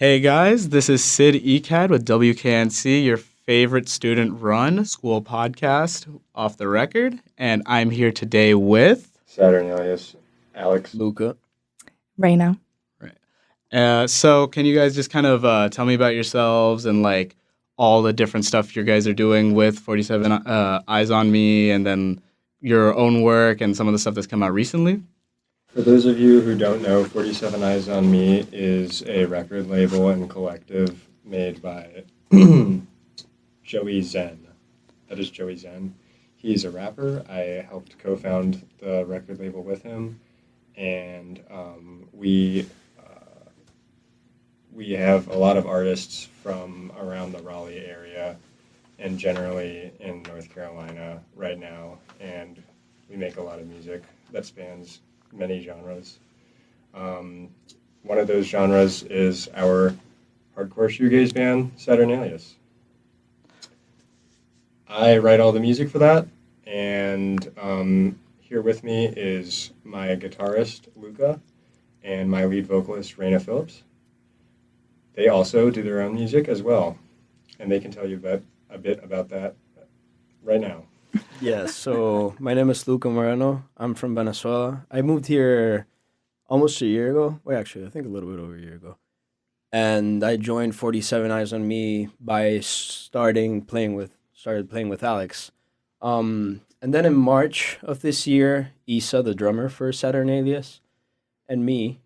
Hey guys, this is Sid Ecad with WKNC, your favorite student-run school podcast off the record, and I'm here today with Saturnalias, Alex. Luca. Rayna. So can you guys just kind of tell me about yourselves and like all the different stuff you guys are doing with 47 Eyes on Me, and then your own work and some of the stuff that's come out recently? For those of you who don't know, 47 Eyes on Me is a record label and collective made by Joey Zen. That is Joey Zen. He's a rapper. I helped co-found the record label with him, and we have a lot of artists from around the Raleigh area and generally in North Carolina right now, and we make a lot of music that spans many genres. One of those genres is our hardcore shoegaze band, Saturnalias. I write all the music for that, and here with me is my guitarist, Luca, and my lead vocalist, Rayna Philips. They also do their own music as well, and they can tell you a bit about that right now. Yeah, so my name is Luca Moreno. I'm from Venezuela. I moved here almost a year ago. Wait, actually, I think a little bit over a year ago. And I joined 47 Eyes on Me by started playing with Alex. And then in March of this year, Isa, the drummer for Saturnalias, and me,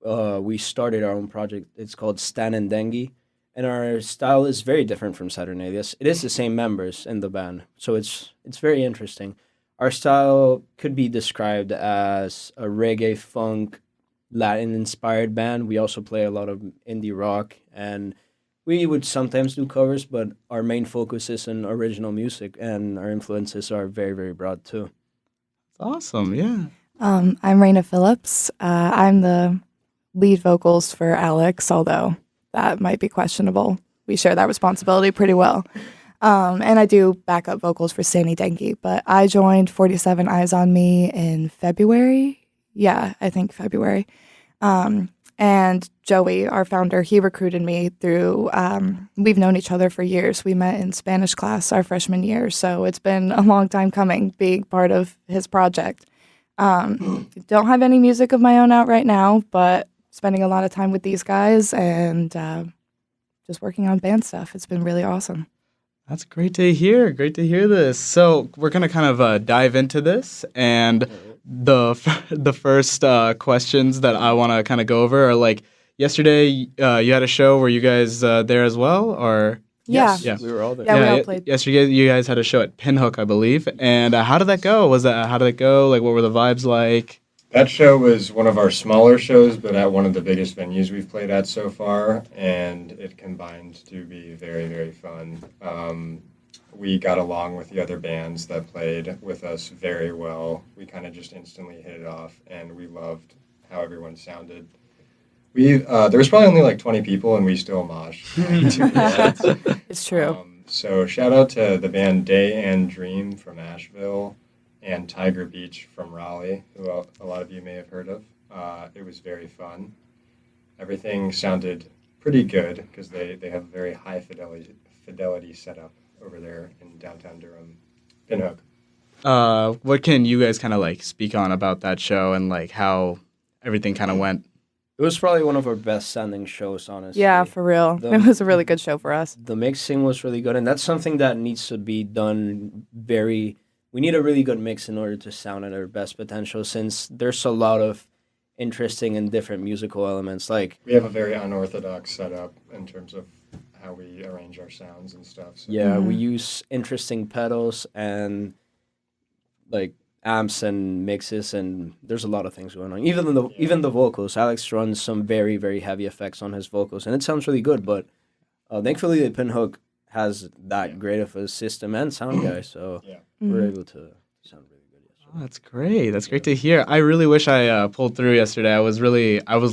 we started our own project. It's called Stan and Dengue. And our style is very different from Saturnalias. It is the same members in the band, so it's very interesting. Our style could be described as a reggae, funk, Latin-inspired band. We also play a lot of indie rock, and we would sometimes do covers, but our main focus is on original music, and our influences are very, very broad too. Awesome, yeah. I'm Rayna Philips. I'm the lead vocals for Alex, although that might be questionable. We share that responsibility pretty well. And I do backup vocals for Sandy Dengue, but I joined 47 Eyes on Me in February. Yeah, I think February. And Joey, our founder, he recruited me through, we've known each other for years. We met in Spanish class our freshman year, so it's been a long time coming, being part of his project. Don't have any music of my own out right now, but spending a lot of time with these guys and just working on band stuff. It's been really awesome. That's great to hear. Great to hear this. So we're going to kind of dive into this. And the first questions that I want to kind of go over are like, yesterday you had a show. Were you guys there as well? Or Yeah. Yeah, we were all there. Yeah, we all played. Yesterday you guys had a show at Pinhook, I believe. And how did that go? How did it go? Like, what were the vibes like? That show was one of our smaller shows, but at one of the biggest venues we've played at so far, and it combined to be very, very fun. We got along with the other bands that played with us very well. We kind of just instantly hit it off, and we loved how everyone sounded. There was probably only like 20 people, and we still moshed. It's true. So shout out to the band Day and Dream from Asheville, and Tiger Beach from Raleigh, who a lot of you may have heard of. It was very fun. Everything sounded pretty good because they have a very high fidelity setup over there in downtown Durham. Pinhook. What can you guys kind of like speak on about that show and like how everything kind of went? It was probably one of our best sounding shows, honestly. Yeah, for real. It was a really good show for us. The mixing was really good, and that's something that needs to be done we need a really good mix in order to sound at our best potential, since there's a lot of interesting and different musical elements. Like, we have a very unorthodox setup in terms of how we arrange our sounds and stuff. So. Yeah, we use interesting pedals and like amps and mixes, and there's a lot of things going on. Even the vocals, Alex runs some very, very heavy effects on his vocals, and it sounds really good. But thankfully, the Pinhook has that great of a system and sound guy, so we're able to sound really good yesterday. Oh, that's great. That's great to hear. I really wish I pulled through yesterday. I was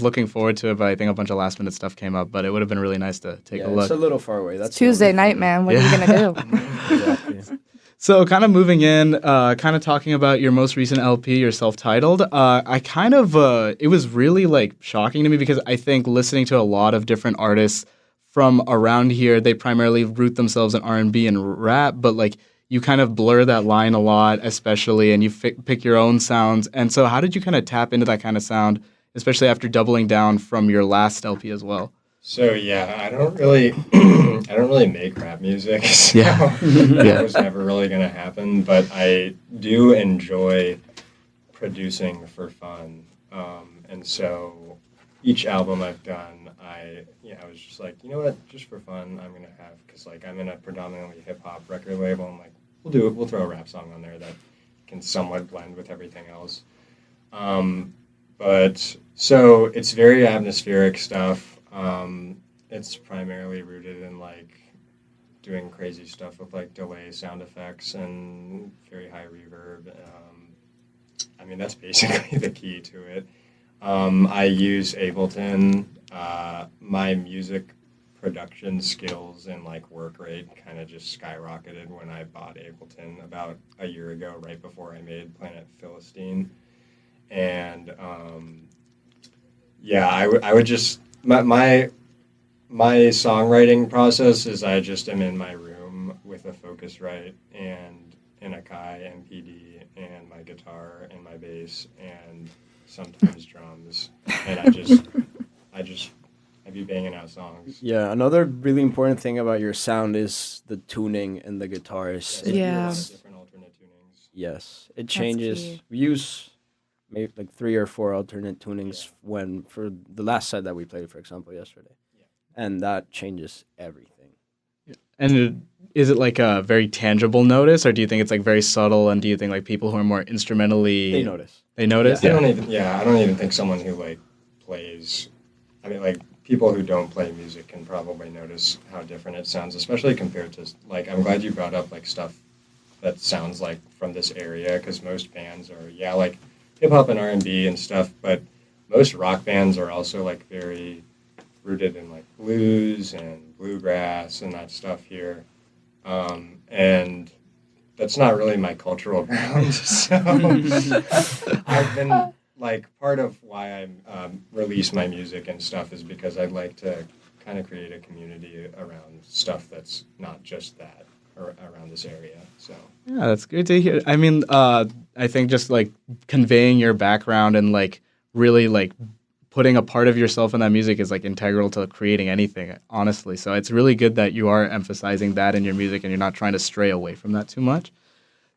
looking forward to it, but I think a bunch of last minute stuff came up. But it would have been really nice to take a look. It's a little far away. That's Tuesday night, man. What are you gonna do? Exactly. So kind of moving in, kind of talking about your most recent LP, your self-titled, I kind of, it was really like shocking to me because I think listening to a lot of different artists from around here, they primarily root themselves in R&B and rap, but like you kind of blur that line a lot, especially, and you pick your own sounds. And so how did you kind of tap into that kind of sound, especially after doubling down from your last LP as well? So yeah, I don't really, I don't really make rap music. So Yeah. that was never really going to happen. But I do enjoy producing for fun, and so each album I've done, I was just like, you know what, just for fun, I'm gonna have because like I'm in a predominantly hip hop record label. I'm like, we'll throw a rap song on there that can somewhat blend with everything else. But so it's very atmospheric stuff. It's primarily rooted in like doing crazy stuff with like delay sound effects and very high reverb. I mean, that's basically the key to it. I use Ableton. My music production skills and like work rate kind of just skyrocketed when I bought Ableton about a year ago, right before I made Planet Philistine. And I would just my songwriting process is I just am in my room with a Focusrite and an Akai MPD and my guitar and my bass and sometimes drums, and I'd be banging out songs. Yeah, another really important thing about your sound is the tuning and the guitars. Yes, I do a lot of Yeah. different alternate tunings. Yes, it changes. key. We use maybe like 3 or 4 alternate tunings when for the last set that we played, for example, yesterday, and that changes everything. And is it like a very tangible notice, or do you think it's like very subtle? And do you think like people who are more instrumentally They notice. They notice? I don't even think someone who like plays. I mean, like people who don't play music can probably notice how different it sounds, especially compared to like. I'm glad you brought up like stuff that sounds like from this area because most bands are like hip hop and R&B and stuff, but most rock bands are also like very rooted in like blues and bluegrass and that stuff here, and that's not really my cultural ground. So I've been like part of why I release my music and stuff is because I'd like to kind of create a community around stuff that's not just that around this area. So Yeah, that's great to hear. I mean, I think just like conveying your background and like really like putting a part of yourself in that music is like integral to creating anything, honestly. So it's really good that you are emphasizing that in your music and you're not trying to stray away from that too much.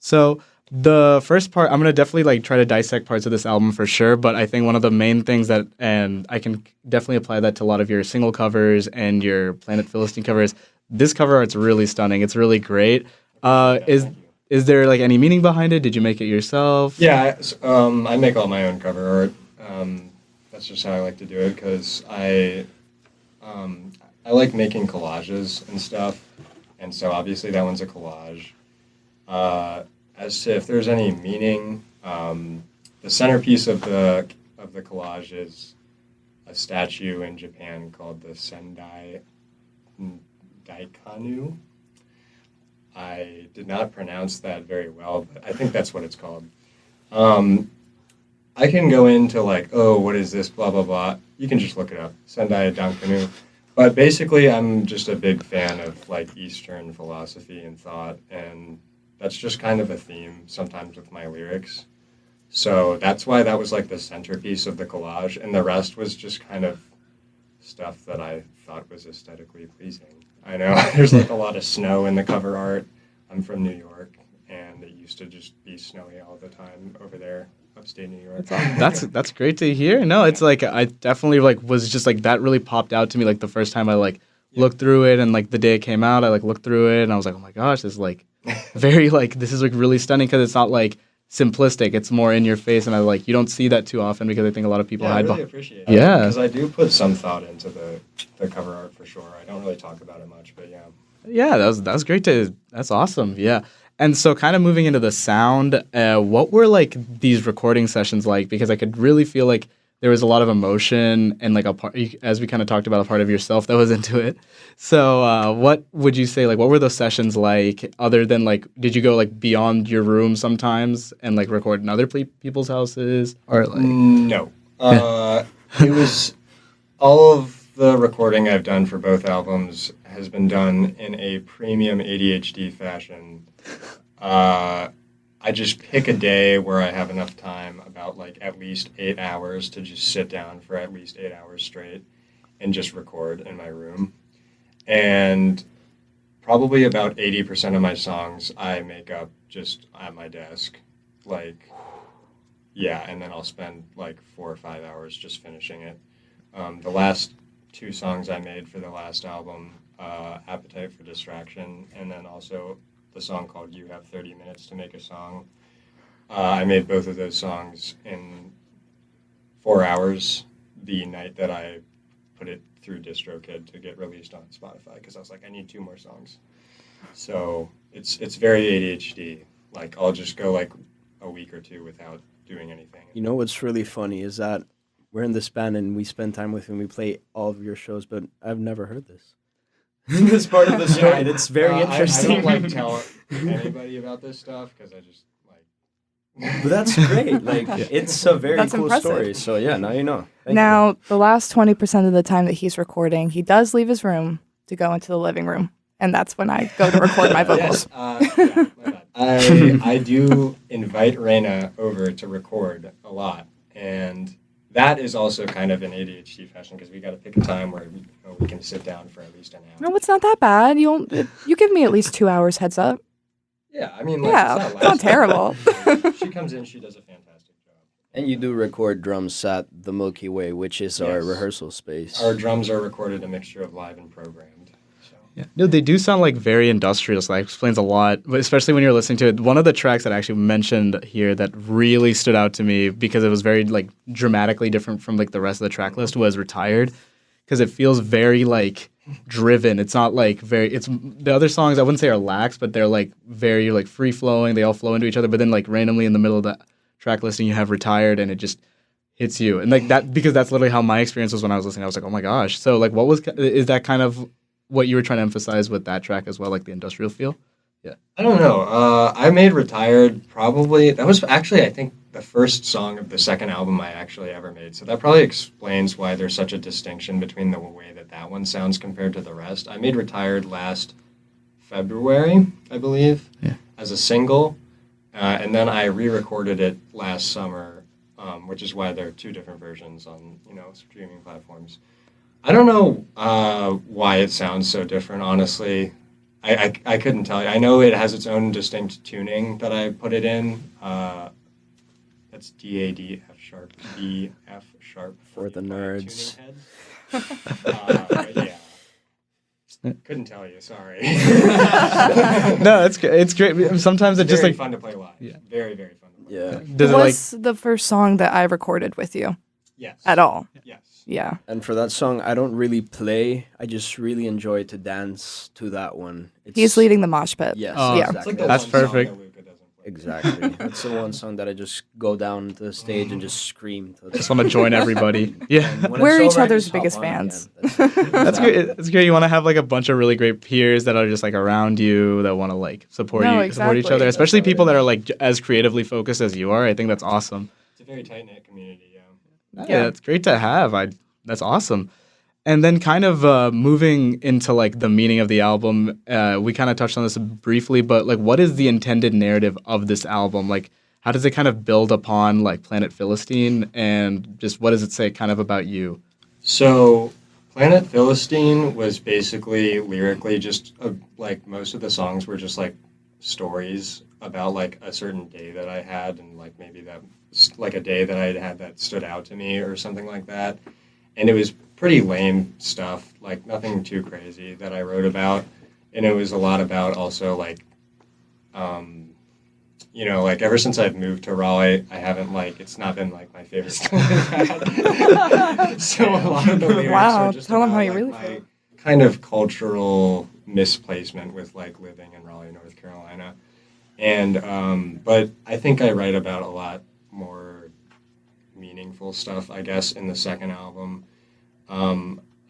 So the first part, I'm gonna definitely like try to dissect parts of this album for sure. But I think one of the main things that, and I can definitely apply that to a lot of your single covers and your Planet Philistine covers. This cover art's really stunning. It's really great. thank you. Is there like any meaning behind it? Did you make it yourself? Yeah, I make all my own cover art. That's just how I like to do it because I like making collages and stuff, and so obviously that one's a collage. As to if there's any meaning, the centerpiece of the collage is a statue in Japan called the Sendai Daikanu. I did not pronounce that very well, but I think that's what it's called. I can go into like, oh, what is this, blah, blah, blah. You can just look it up, Sendai Daikanu. But basically, I'm just a big fan of like Eastern philosophy and thought, and that's just kind of a theme sometimes with my lyrics. So that's why that was like the centerpiece of the collage, and the rest was just kind of stuff that I thought was aesthetically pleasing. I know there's like a lot of snow in the cover art. I'm from New York, and it used to just be snowy all the time over there, upstate New York. That's great to hear. No, it's like I definitely like was just like that really popped out to me like the first time I like looked through it, and like the day it came out I like looked through it and I was like, oh my gosh, this is like very like this is like really stunning because it's not like simplistic, it's more in your face, and I like you don't see that too often because I think a lot of people I hide really behind. appreciate it. Yeah. Because I do put some thought into the cover art for sure. I don't really talk about it much, but yeah. Yeah, that was great to. That's awesome. Yeah, and so kind of moving into the sound, what were like these recording sessions like? Because I could really feel like there was a lot of emotion and like a part, as we kind of talked about, a part of yourself that was into it. So what would you say, like, what were those sessions like, other than like, did you go like beyond your room sometimes and like record in other people's houses, or like? No. It was all of the recording I've done for both albums has been done in a premium ADHD fashion. I just pick a day where I have enough time, about like at least 8 hours, to just sit down for at least 8 hours straight and just record in my room. And probably about 80% of my songs I make up just at my desk. Like, yeah, and then I'll spend like 4 or 5 hours just finishing it. The last 2 songs I made for the last album, Appetite for Distraction, and then also the song called You Have 30 Minutes to Make a Song. I made both of those songs in 4 hours the night that I put it through DistroKid to get released on Spotify, because I was like, I need 2 more songs. So it's very ADHD. Like, I'll just go like a week or 2 without doing anything. You know what's really funny is that we're in this band and we spend time with you and we play all of your shows, but I've never heard this. This part of the story. And it's very interesting. I don't like tell anybody about this stuff because I just like. But that's great. Like, it's a very That's cool impressive. story. So yeah, now you know. Thank Now, the last 20% of the time that he's recording, he does leave his room to go into the living room. And that's when I go to record my vocals. Yes, yeah, my bad. I do invite Rayna over to record a lot, and that is also kind of an ADHD fashion, because we got to pick a time where we can sit down for at least an hour. No, it's not that bad. You give me at least 2 hours heads up. Yeah, I mean, like, Yeah, it's it's not terrible. She comes in, she does a fantastic job. And you do record drums at the Milky Way, which is our Yes. rehearsal space. Our drums are recorded a mixture of live and programmed. So. Yeah. No, they do sound like very industrial, so that explains a lot, but especially when you're listening to it. One of the tracks that I actually mentioned here that really stood out to me, because it was very like dramatically different from like the rest of the track list, was Retired, because it feels very like driven. It's not like it's the other songs I wouldn't say are lax, but they're like very like free flowing. They all flow into each other, but then like randomly in the middle of the track listing you have Retired, and it just hits you. And like that, because that's literally how my experience was when I was listening. I was like, oh my gosh. So like, is that kind of what you were trying to emphasize with that track as well, like the industrial feel? Yeah. I don't know. I made Retired probably, that was actually, I think, the first song of the second album I actually ever made. So that probably explains why there's such a distinction between the way that one sounds compared to the rest. I made Retired last February, I believe, as a single. And then I re-recorded it last summer, which is why there are 2 different versions on, streaming platforms. I don't know why it sounds so different, honestly. I couldn't tell you. I know it has its own distinct tuning that I put it in. That's D-A-D F sharp, D F sharp. For the nerds. Tuning heads. But yeah. Couldn't tell you, sorry. No, it's great. Sometimes it's just very like fun to play live. Yeah. Very, very fun to play Yeah. live. does It it like was the first song that I recorded with you Yes. at all. Yes. Yeah. And for that song, I don't really play. I just really enjoy to dance to that one. He's leading the mosh pit. Yes, Oh, Yeah. It's exactly. like the That's one song perfect. that Luca doesn't play. Exactly. That's the one song that I just go down to the stage and just scream. just want to join everybody? Yeah. We're each other's biggest fans. That's great. It's great. You want to have like a bunch of really great peers that are just like around you that want to like support No, support each exactly. other, especially That's how it people that is. are like as creatively focused as you are. I think that's awesome. It's a very tight-knit community, yeah. Yeah, it's great to have. That's awesome. And then kind of moving into like the meaning of the album, we kind of touched on this briefly, but like what is the intended narrative of this album? Like how does it kind of build upon like Planet Philistine, and just what does it say kind of about you? So, Planet Philistine was basically lyrically just like most of the songs were just like stories about like a certain day that I had, and like maybe that like a day that I had that stood out to me or something like that. And it was pretty lame stuff, like nothing too crazy that I wrote about. And it was a lot about also like, like ever since I've moved to Raleigh, I haven't it's not been like my favorite school I've had. So a lot of the lyrics Wow, are just tell 'em about, how you like, really my feel. kind of cultural misplacement with like living in Raleigh, North Carolina. And, but I think I write about a lot more meaningful stuff, I guess, in the second album.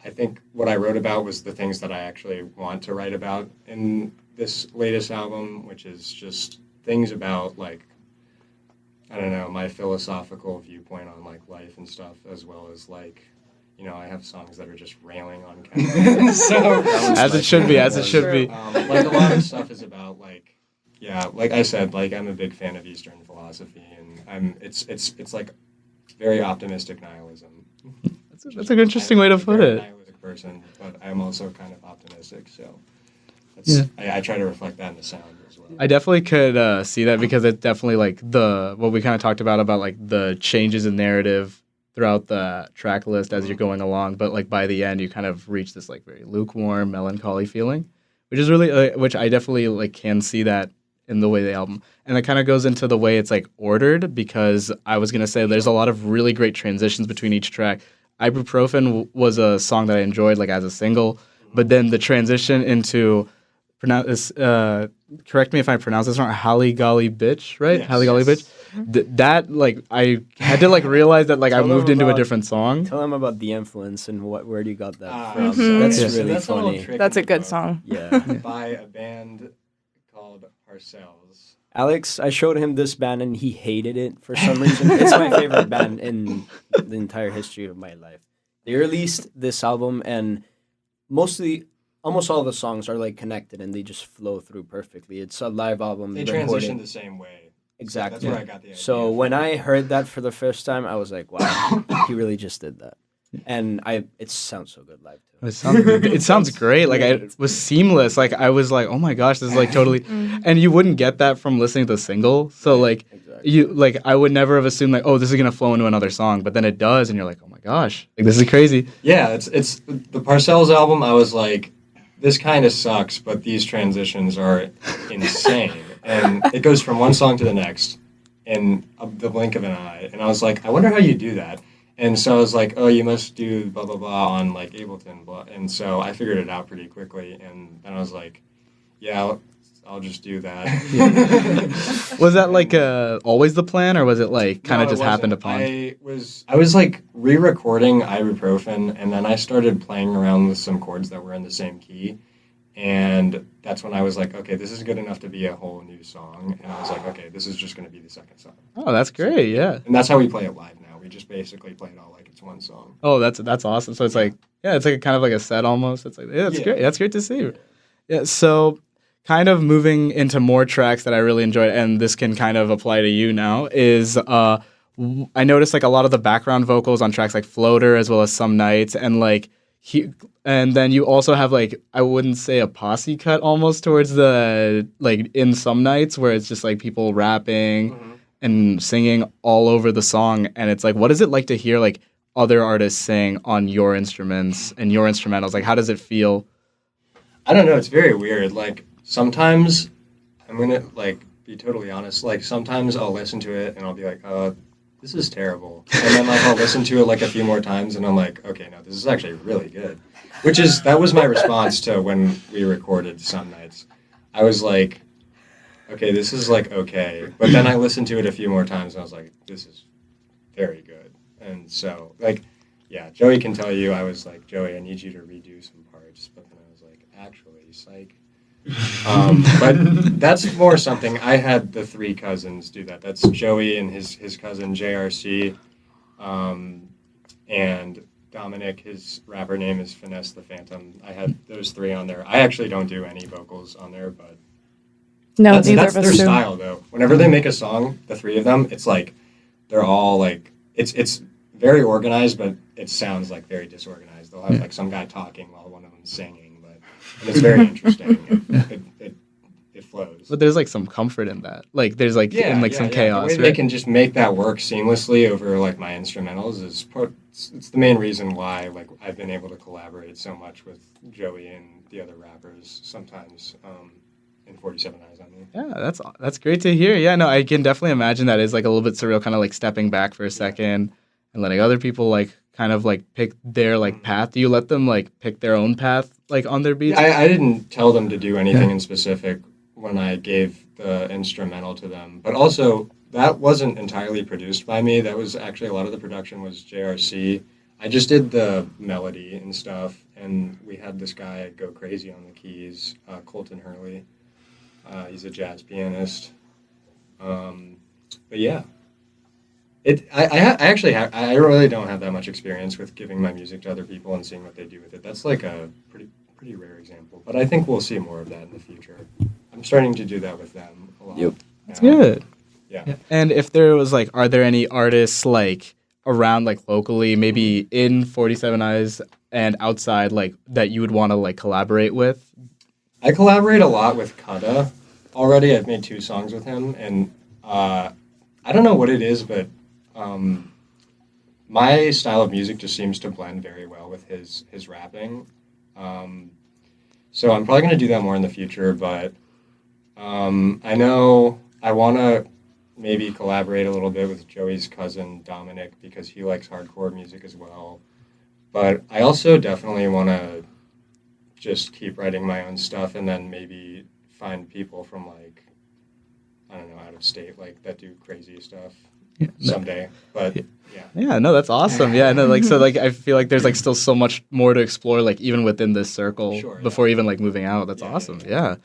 I think what I wrote about was the things that I actually want to write about in this latest album, which is just things about, like, I don't know, my philosophical viewpoint on, like, life and stuff, as well as, like, you know, I have songs that are just railing on Kevin. So As it should be, as it should be. like, a lot of stuff is about, like, yeah, like I said, like, I'm a big fan of Eastern philosophy, and it's like very optimistic nihilism. That's an interesting way to put it. I'm a nihilistic person, but I'm also kind of optimistic, so I try to reflect that in the sound as well. I definitely could see that because it's definitely like what we kind of talked about like the changes in narrative throughout the track list as you're going along, but like by the end you kind of reach this like very lukewarm, melancholy feeling, which is really which I definitely like can see that in the way the album, and it kind of goes into the way it's like ordered, because I was gonna say there's a lot of really great transitions between each track. Ibuprofen was a song that I enjoyed like as a single, but then the transition into correct me if I pronounce this wrong, Holly Golly Bitch, right? Yes, Holly Golly yes. Bitch. That like I had to like realize that like I Tell them moved into a about- different song. Tell them about the influence and where you got that from. Mhm. That's Yeah. really That's a little funny. tricky That's a good book song. Yeah. by a band called Parcells. Alex, I showed him this band and he hated it for some reason. It's my favorite band in the entire history of my life. They released this album and almost all the songs are like connected and they just flow through perfectly. It's a live album. They recorded. transition the same way. Exactly. So that's where I got the idea. So when I heard that for the first time, I was like, wow, he really just did that. And it sounds so good live too. It sounds great. Like it was seamless. Like I was like, oh my gosh, this is like totally. And you wouldn't get that from listening to the single. So like Exactly. I would never have assumed like, oh, this is gonna flow into another song. But then it does, and you're like, oh my gosh, like this is crazy. Yeah, it's the Parcells album. I was like, this kind of sucks, but these transitions are insane, and it goes from one song to the next in the blink of an eye. And I was like, I wonder how you do that. And so I was like, oh, you must do blah blah blah on like Ableton, blah. And so I figured it out pretty quickly. And then I was like, yeah, I'll just do that. Was that like always the plan, or was it like kind of No, it just happened wasn't. upon? I was like re-recording Ibuprofen, and then I started playing around with some chords that were in the same key, and that's when I was like, okay, this is good enough to be a whole new song, and I was like, okay, this is just going to be the second song, Oh, that's great. Yeah. and that's how we play it live now. We just basically play it all like it's one song. Oh, that's awesome. So it's like, yeah, it's like kind of like a set almost. It's like, yeah, that's Yeah. great. That's great to see. Yeah. So kind of moving into more tracks that I really enjoyed, and this can kind of apply to you now, is I noticed like a lot of the background vocals on tracks like Floater as well as Some Nights, and like and then you also have like, I wouldn't say a posse cut almost towards the like in Some Nights where it's just like people rapping and singing all over the song, and it's like, what is it like to hear like other artists sing on your instruments and your instrumentals? Like, how does it feel? I don't know. It's very weird. Like sometimes I'm gonna like be totally honest. Like sometimes I'll listen to it and I'll be like, this is terrible. And then like I'll listen to it like a few more times and I'm like, okay, no, this is actually really good. That was my response to when we recorded Some Nights. I was like, okay, this is like okay. But then I listened to it a few more times and I was like, this is very good. And so like, yeah, Joey can tell you, I was like, Joey, I need you to redo some parts. But then I was like, actually, psych. But that's more something. I had the three cousins do that. That's Joey and his cousin JRC, and Dominic. His rapper name is Finesse the Phantom. I had those three on there. I actually don't do any vocals on there, but No, that's neither of their us do. style though. Whenever they make a song, the three of them, it's like they're all like it's very organized, but it sounds like very disorganized. They'll have like some guy talking while one of them's singing. And it's very interesting. It flows. But there's like some comfort in that. Like there's like in like some chaos. The way they can just make that work seamlessly over like my instrumentals is it's the main reason why like I've been able to collaborate so much with Joey and the other rappers sometimes in 47 Eyes on Me. Yeah, that's great to hear. Yeah, no, I can definitely imagine that is like a little bit surreal, kind of like stepping back for a second and letting other people like kind of like pick their like path. Do you let them like pick their own path like on their beats? I didn't tell them to do anything in specific. when I gave the instrumental to them. But also, that wasn't entirely produced by me. That was actually a lot of the production was JRC. I just did the melody and stuff, and we had this guy go crazy on the keys, Colton Hurley. He's a jazz pianist. But yeah, I really don't have that much experience with giving my music to other people and seeing what they do with it. That's like a pretty rare example, but I think we'll see more of that in the future. I'm starting to do that with them a lot. Yep. That's good. Yeah. And if there was like, are there any artists like around like locally, maybe in 47 Eyes and outside, like that you would want to like collaborate with? I collaborate a lot with Kutta already. I've made 2 songs with him, and I don't know what it is, but my style of music just seems to blend very well with his rapping. So I'm probably going to do that more in the future, but I know I want to maybe collaborate a little bit with Joey's cousin, Dominic, because he likes hardcore music as well. But I also definitely want to just keep writing my own stuff and then maybe find people from, like, I don't know, out of state, like, that do crazy stuff someday. But, yeah. Yeah, no, that's awesome. Yeah, no, like, so, like, I feel like there's, like, still so much more to explore, like, even within this circle before even, like, moving out. That's awesome. Yeah.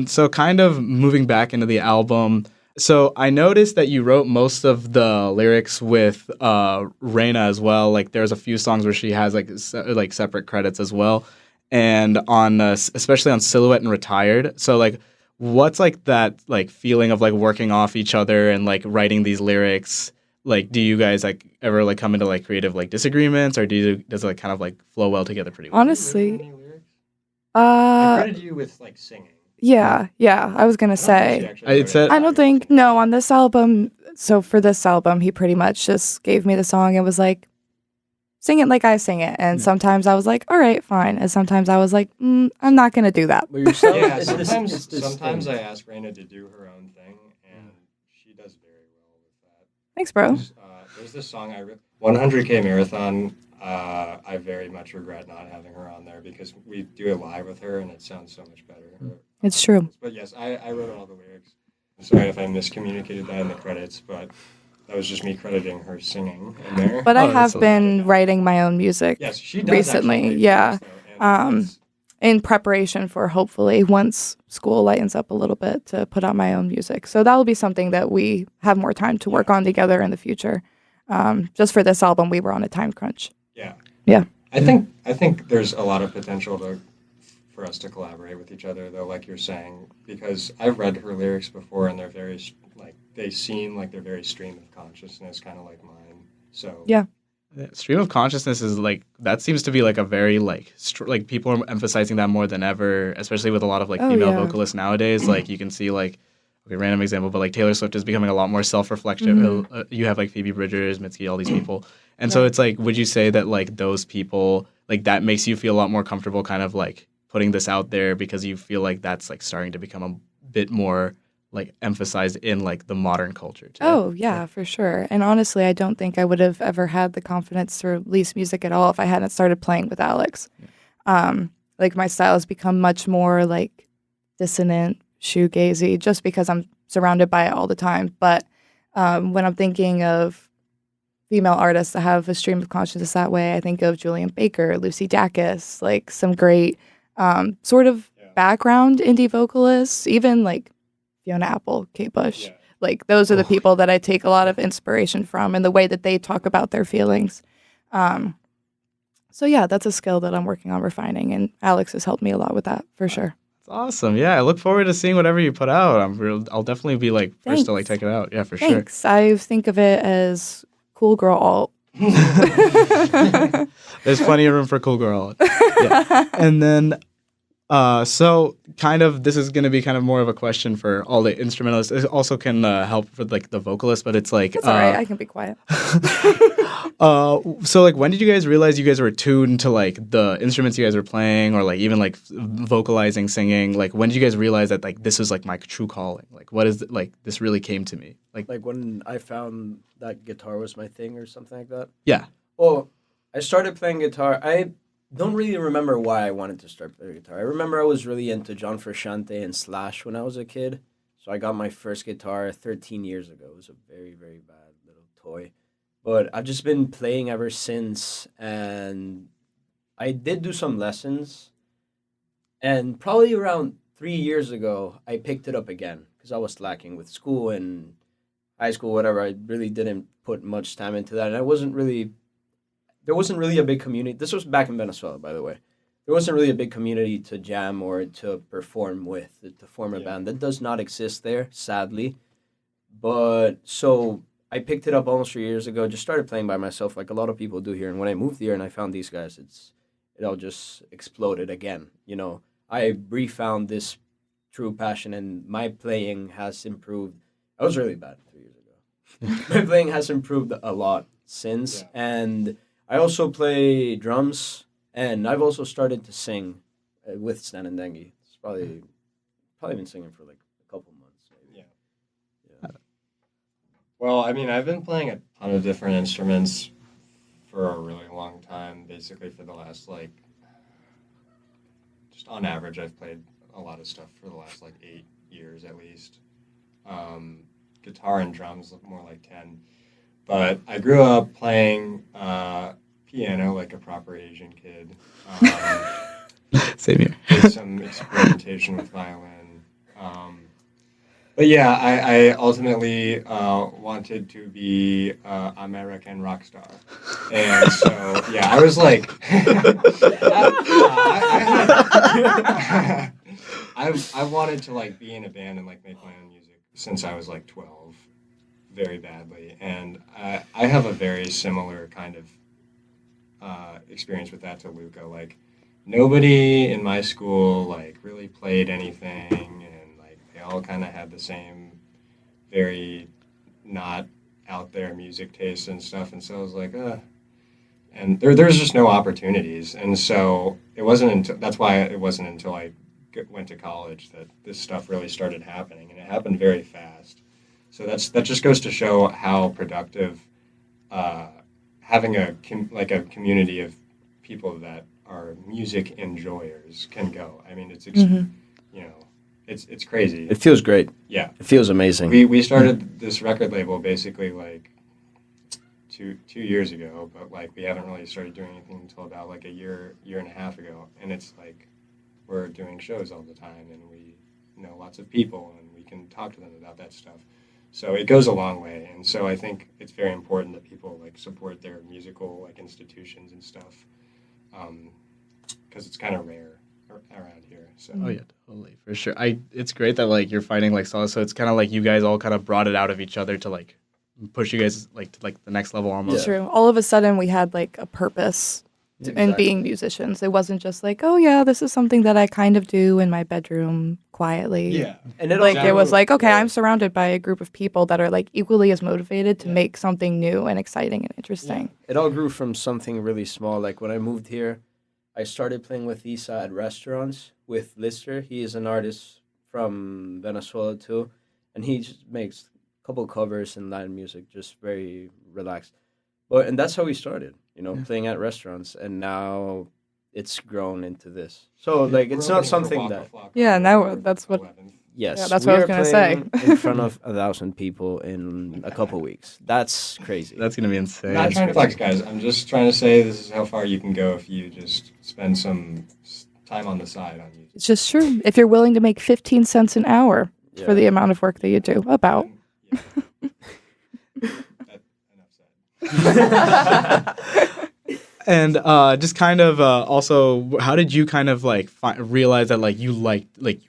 So kind of moving back into the album, so I noticed that you wrote most of the lyrics with Rayna as well. Like, there's a few songs where she has, like, separate credits as well. And on, especially on Silhouette and Retired. So, like, what's, like, that, like, feeling of, like, working off each other and, like, writing these lyrics? Like, do you guys, like, ever, like, come into, like, creative, like, disagreements? Or does it, like, kind of, like, flow well together pretty well? Honestly, I credited you with, like, singing. Yeah, I was gonna say. I don't think, no, on this album, so for this album, he pretty much just gave me the song and was like, sing it like I sing it. And sometimes I was like, all right, fine. And sometimes I was like, I'm not gonna do that. But yourself, Yeah, sometimes I ask Rayna to do her own thing, and she does very well with that. Thanks, bro. There's this song 100K Marathon. I very much regret not having her on there because we do it live with her and it sounds so much better. It's true. But yes, I wrote all the lyrics. I'm sorry if I miscommunicated that in the credits, but that was just me crediting her singing in there. But I have been writing my own music she does recently. Yeah. In preparation for hopefully once school lightens up a little bit to put out my own music. So that will be something that we have more time to work on together in the future. Just for this album, we were on a time crunch. Yeah. I think there's a lot of potential for us to collaborate with each other, though, like you're saying, because I've read her lyrics before, and they're very they seem like they're very stream of consciousness, kind of like mine. So yeah. Stream of consciousness is like that seems to be like a very like like people are emphasizing that more than ever, especially with a lot of like female vocalists nowadays. Like you can see like random example, but like Taylor Swift is becoming a lot more self-reflective. You have like Phoebe Bridgers, Mitski, all these people, and so it's like, would you say that like those people like that makes you feel a lot more comfortable, kind of like putting this out there because you feel like that's like starting to become a bit more like emphasized in like the modern culture too? Oh yeah, for sure. And honestly, I don't think I would have ever had the confidence to release music at all if I hadn't started playing with Alex. Like my style has become much more like dissonant, shoegazy, just because I'm surrounded by it all the time. But when I'm thinking of female artists that have a stream of consciousness that way, I think of Julian Baker, Lucy Dacus, like some great sort of background indie vocalists, even like Fiona Apple, Kate Bush. Like those are the people that I take a lot of inspiration from and the way that they talk about their feelings. So yeah, that's a skill that I'm working on refining, and Alex has helped me a lot with that for sure. It's awesome. Yeah, I look forward to seeing whatever you put out. I'll definitely be like first to like check it out. Yeah, for sure. I think of it as cool girl alt. There's plenty of room for cool girl. Yeah. And then so kind of this is going to be kind of more of a question for all the instrumentalists. It also can help for like the vocalist, but it's like that's all right. I can be quiet. So like when did you guys realize you guys were tuned to like the instruments you guys were playing, or like even like vocalizing, singing? Like when did you guys realize that like this is like my true calling? Like what is like this really came to me? Like when I found that guitar was my thing or something like that? Yeah. Well, I started playing guitar. I don't really remember why I wanted to start playing guitar. I remember I was really into John Frusciante and Slash when I was a kid. So I got my first guitar 13 years ago. It was a very, very bad little toy. But I've just been playing ever since. And I did do some lessons. And probably around 3 years ago, I picked it up again because I was slacking with school and high school, whatever. I really didn't put much time into that. And there wasn't really a big community. This was back in Venezuela, by the way. There wasn't really a big community to jam or to perform with, to form a band. That does not exist there, sadly. But so I picked it up almost 3 years ago, just started playing by myself like a lot of people do here. And when I moved here and I found these guys, it all just exploded again. You know, I refound this true passion and my playing has improved. I was really bad 3 years ago. My playing has improved a lot since. Yeah. And I also play drums, and I've also started to sing with Stan and Dengue. It's probably been singing for like a couple months. Maybe. Yeah. Well, I mean, I've been playing a ton of different instruments for a really long time. Basically, for the last just on average, I've played a lot of stuff for the last 8 years at least. Guitar and drums, more like 10. But I grew up playing piano like a proper Asian kid. Same here. Did some experimentation with violin. But yeah, I ultimately wanted to be American rock star. And so, yeah, I was like... I wanted to be in a band and make my own music since I was 12. Very badly, and I have a very similar kind of experience with that to Luca. Nobody in my school really played anything, and they all kind of had the same very not out there music tastes and stuff. And so I was and there's just no opportunities. And so that's why it wasn't until I went to college that this stuff really started happening, and it happened very fast. So that just goes to show how productive having a community of people that are music enjoyers can go. I mean, it's it's crazy. It feels great. Yeah, it feels amazing. We started this record label basically 2 years ago, but we haven't really started doing anything until about a year and a half ago. And it's we're doing shows all the time, and we know lots of people, and we can talk to them about that stuff. So it goes a long way, and so I think it's very important that people support their musical institutions and stuff, because it's kind of rare around here. So. Oh yeah, totally, for sure. It's great that you're finding solace. So it's kind of you guys all kind of brought it out of each other to push you guys to the next level almost. It's true. All of a sudden, we had a purpose. Exactly. And being musicians. It wasn't just oh yeah, this is something that I kind of do in my bedroom quietly. Yeah. And it was okay, I'm surrounded by a group of people that are equally as motivated to make something new and exciting and interesting. Yeah. It all grew from something really small. When I moved here, I started playing with Isa at restaurants with Lister. He is an artist from Venezuela too, and he just makes a couple covers and Latin music, just very relaxed. And that's how we started, playing at restaurants, and now it's grown into this. So it's not something that. Yeah, now that's what. Yes, yeah, that's what I was gonna say. In front of 1,000 people in a couple weeks. That's crazy. That's gonna be insane. I'm not trying to flex, guys. I'm just trying to say this is how far you can go if you just spend some time on the side on YouTube. It's just true. If you're willing to make 15 cents an hour for the amount of work that you do, about. And just kind of also, how did you kind of realize that you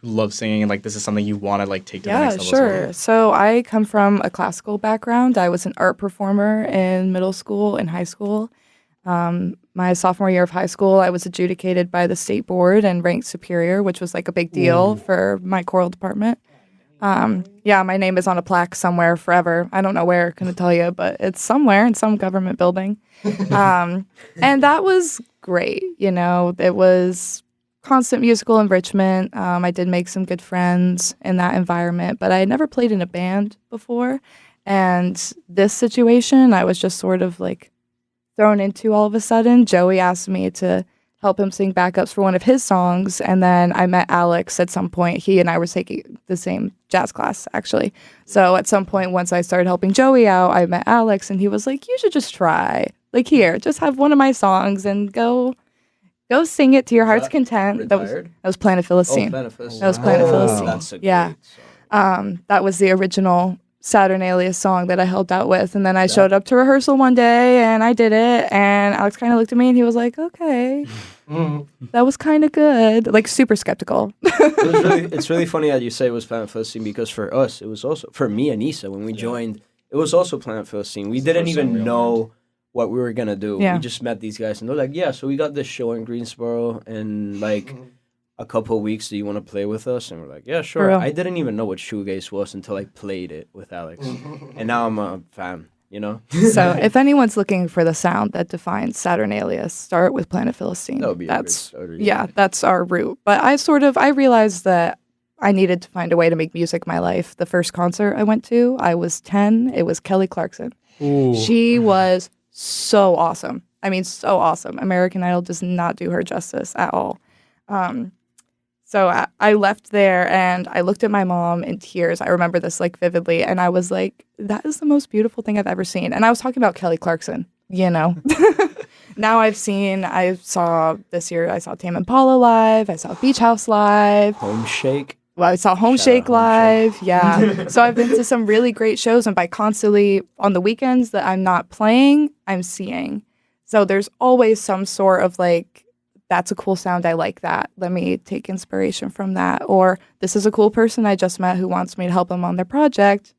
love singing and this is something you want to take to the next level? Yeah, sure. So I come from a classical background. I was an art performer in middle school and high school. My sophomore year of high school, I was adjudicated by the state board and ranked superior, which was a big deal for my choral department. My name is on a plaque somewhere forever. I don't know where, couldn't tell you, but it's somewhere in some government building. And that was great. It was constant musical enrichment. I did make some good friends in that environment, but I had never played in a band before. And this situation, I was just sort of thrown into all of a sudden. Joey asked me to help him sing backups for one of his songs. And then I met Alex at some point. He and I were taking the same jazz class, actually. So at some point, once I started helping Joey out, I met Alex, and he was like, "You should just try. Like, here, just have one of my songs and go sing it to your heart's content." Retired? That was Planet Philistine. Planet Philistine. That was Planet Wow. Philistine. That's a Yeah. great song. That was the original Saturnalias song that I helped out with. And then I showed up to rehearsal one day and I did it. And Alex kind of looked at me and he was like, "Okay, that was kind of good." Like, super skeptical. It's really funny that you say it was Planet Philistine, because for us, it was also, for me and Issa, when we joined, it was also Planet Philistine. We didn't even know what we were going to do. Yeah. We just met these guys and they're like, "Yeah, so we got this show in Greensboro in like a couple of weeks. Do you want to play with us?" And we're like, "Yeah, For sure." real. I didn't even know what shoegaze was until I played it with Alex. And now I'm a fan, you know? So if anyone's looking for the sound that defines Saturnalias, start with Planet Philistine. That would be a great That's starter, yeah, that's our route. But I realized that I needed to find a way to make music my life. The first concert I went to, I was 10. It was Kelly Clarkson. Ooh. She was so awesome. I mean, so awesome. American Idol does not do her justice at all. So I left there and I looked at my mom in tears. I remember this like vividly. And I was like, "That is the most beautiful thing I've ever seen." And I was talking about Kelly Clarkson, you know. Now I saw this year, I saw Tame Impala live. I saw Beach House live. Home Shake. Well, I saw Home Shout Shake out Home live. Yeah. So I've been to some really great shows. And by constantly on the weekends that I'm not playing, I'm seeing. So there's always some sort of like, "That's a cool sound. I like that. Let me take inspiration from that." Or, "This is a cool person I just met who wants me to help them on their project.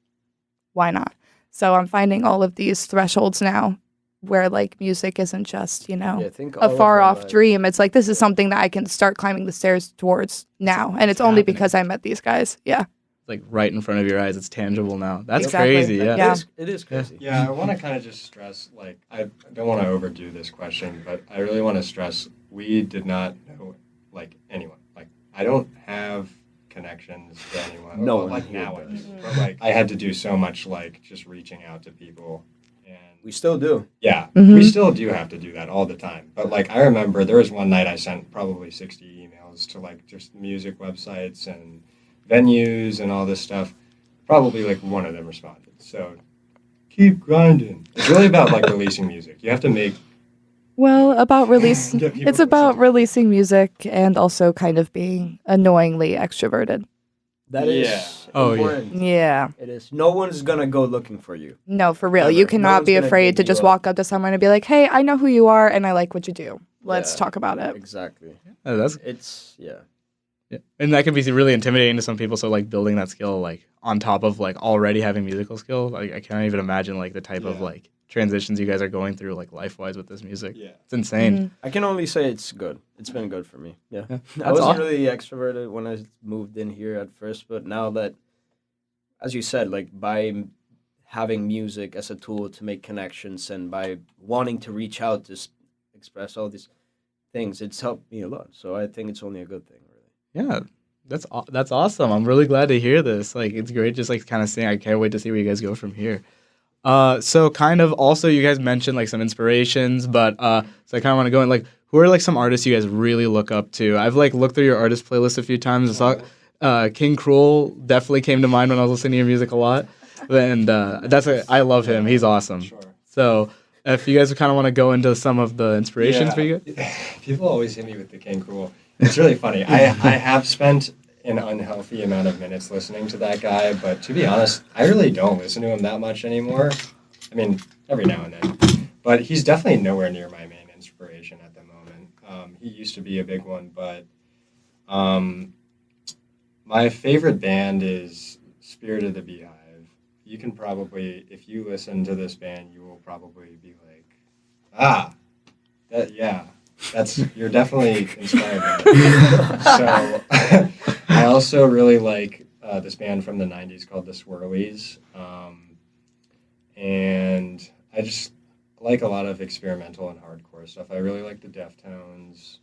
Why not?" So I'm finding all of these thresholds now where like music isn't just, you know, Yeah, I think all a of far our off lives- dream. It's like, this is something that I can start climbing the stairs towards now. And it's only happening. because I met these guys. Yeah. Like right in front of your eyes. It's tangible now. That's Exactly. crazy. Yeah. Yeah. It is crazy. Yeah, I want to kind of just stress, like, I don't want to overdo this question, but I really want to stress we did not know, like, anyone. Like, I don't have connections to anyone. No Well, one like, here now I does. do. But, like, I had to do so much, like, just reaching out to people. And We still do. yeah, Mhm. we still do have to do that all the time. But, like, I remember there was one night I sent probably 60 emails to, like, just music websites and venues and all this stuff. Probably, like, one of them responded. So keep grinding. It's really about, like, releasing music. You have to make Well, about release, Get people it's to about listen. releasing music and also kind of being annoyingly extroverted. That is Yeah. Oh, yeah. important. Yeah. It is. No one's gonna go looking for you. No, for real. Ever. You No cannot one's be gonna afraid dig to you just up. walk up to someone and be like, "Hey, I know who you are and I like what you do. Let's Yeah. talk about it." Exactly. Oh, that's It's yeah. yeah. And that can be really intimidating to some people. So like building that skill like on top of like already having musical skill, like I can't even imagine like the type of Yeah. like transitions you guys are going through like life wise with this music. Yeah. It's insane. Mhm. I can only say it's good. It's been good for me. Yeah. Yeah. I That's wasn't aw- really extroverted when I moved in here at first, but now that, as you said, like by having music as a tool to make connections and by wanting to reach out to express all these things, it's helped me a lot. So I think it's only a good thing, really. Yeah. That's awesome. I'm really glad to hear this. Like it's great just like kind of seeing I can't wait to see where you guys go from here. So kind of also you guys mentioned like some inspirations, but so I kind of want to go in like who are like some artists you guys really look up to? I've like looked through your artist playlist a few times. I saw King Cruel definitely came to mind when I was listening to your music a lot, and I love him. He's awesome. Sure. So if you guys kind of want to go into some of the inspirations for you guys. People always hit me with the King Cruel. It's really funny. I have spent an unhealthy amount of minutes listening to that guy, but to be honest, I really don't listen to him that much anymore. I mean, every now and then. But he's definitely nowhere near my main inspiration at the moment. He used to be a big one, but my favorite band is Spirit of the Beehive. You can probably, if you listen to this band, you will probably be like, you're definitely inspired by that. So I also really like this band from the 90s called the Swirlies. And I just like a lot of experimental and hardcore stuff. I really like the Deftones.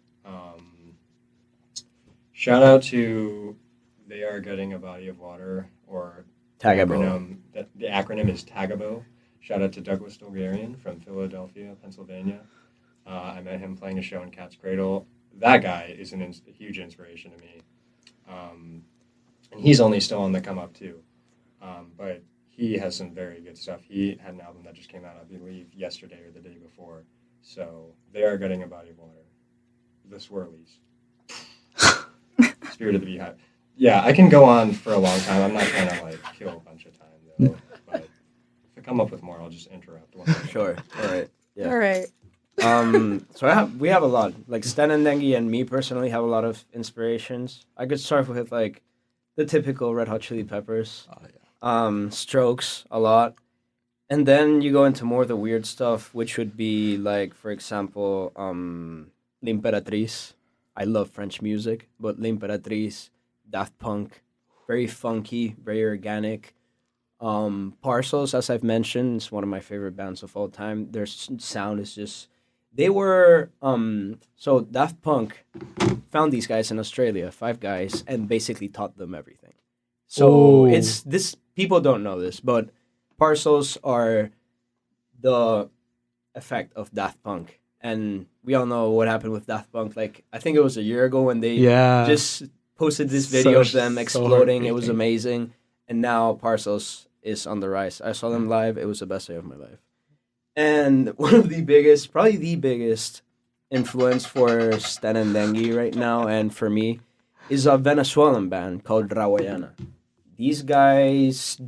Shout out to They Are Getting a Body of Water, or Tagabo. the acronym is Tagabo. Shout out to Douglas Dolgarian from Philadelphia, Pennsylvania. I met him playing a show in Cat's Cradle. That guy is a huge inspiration to me. And he's only still on the come up too. But he has some very good stuff. He had an album that just came out, I believe, yesterday or the day before. So they are getting a body of water. The Swirlies. Spirit of the Beehive. Yeah, I can go on for a long time. I'm not trying to kill a bunch of time though. But if I come up with more, I'll just interrupt. Sure. All right. Yeah. All right. So we have a lot. Like Stan and Dengi and me personally have a lot of inspirations. I could start with the typical Red Hot Chili Peppers. Oh, yeah. Strokes a lot. And then you go into more of the weird stuff, which would be like, for example, L'Imperatrice. I love French music, but L'Imperatrice, Daft Punk, very funky, very organic. Parcels, as I've mentioned, is one of my favorite bands of all time. Their sound is just... They were... So Daft Punk found these guys in Australia, 5 guys, and basically taught them everything. So it's this... People don't know this, but Parcels are the effect of Daft Punk. And we all know what happened with Daft Punk. Like, I think it was a year ago when they just posted this video of them exploding. It was amazing. And now Parcels is on the rise. I saw them live. It was the best day of my life. And one of the biggest, probably the biggest influence for Stan and Dengi right now and for me is a Venezuelan band called Rawayana. These guys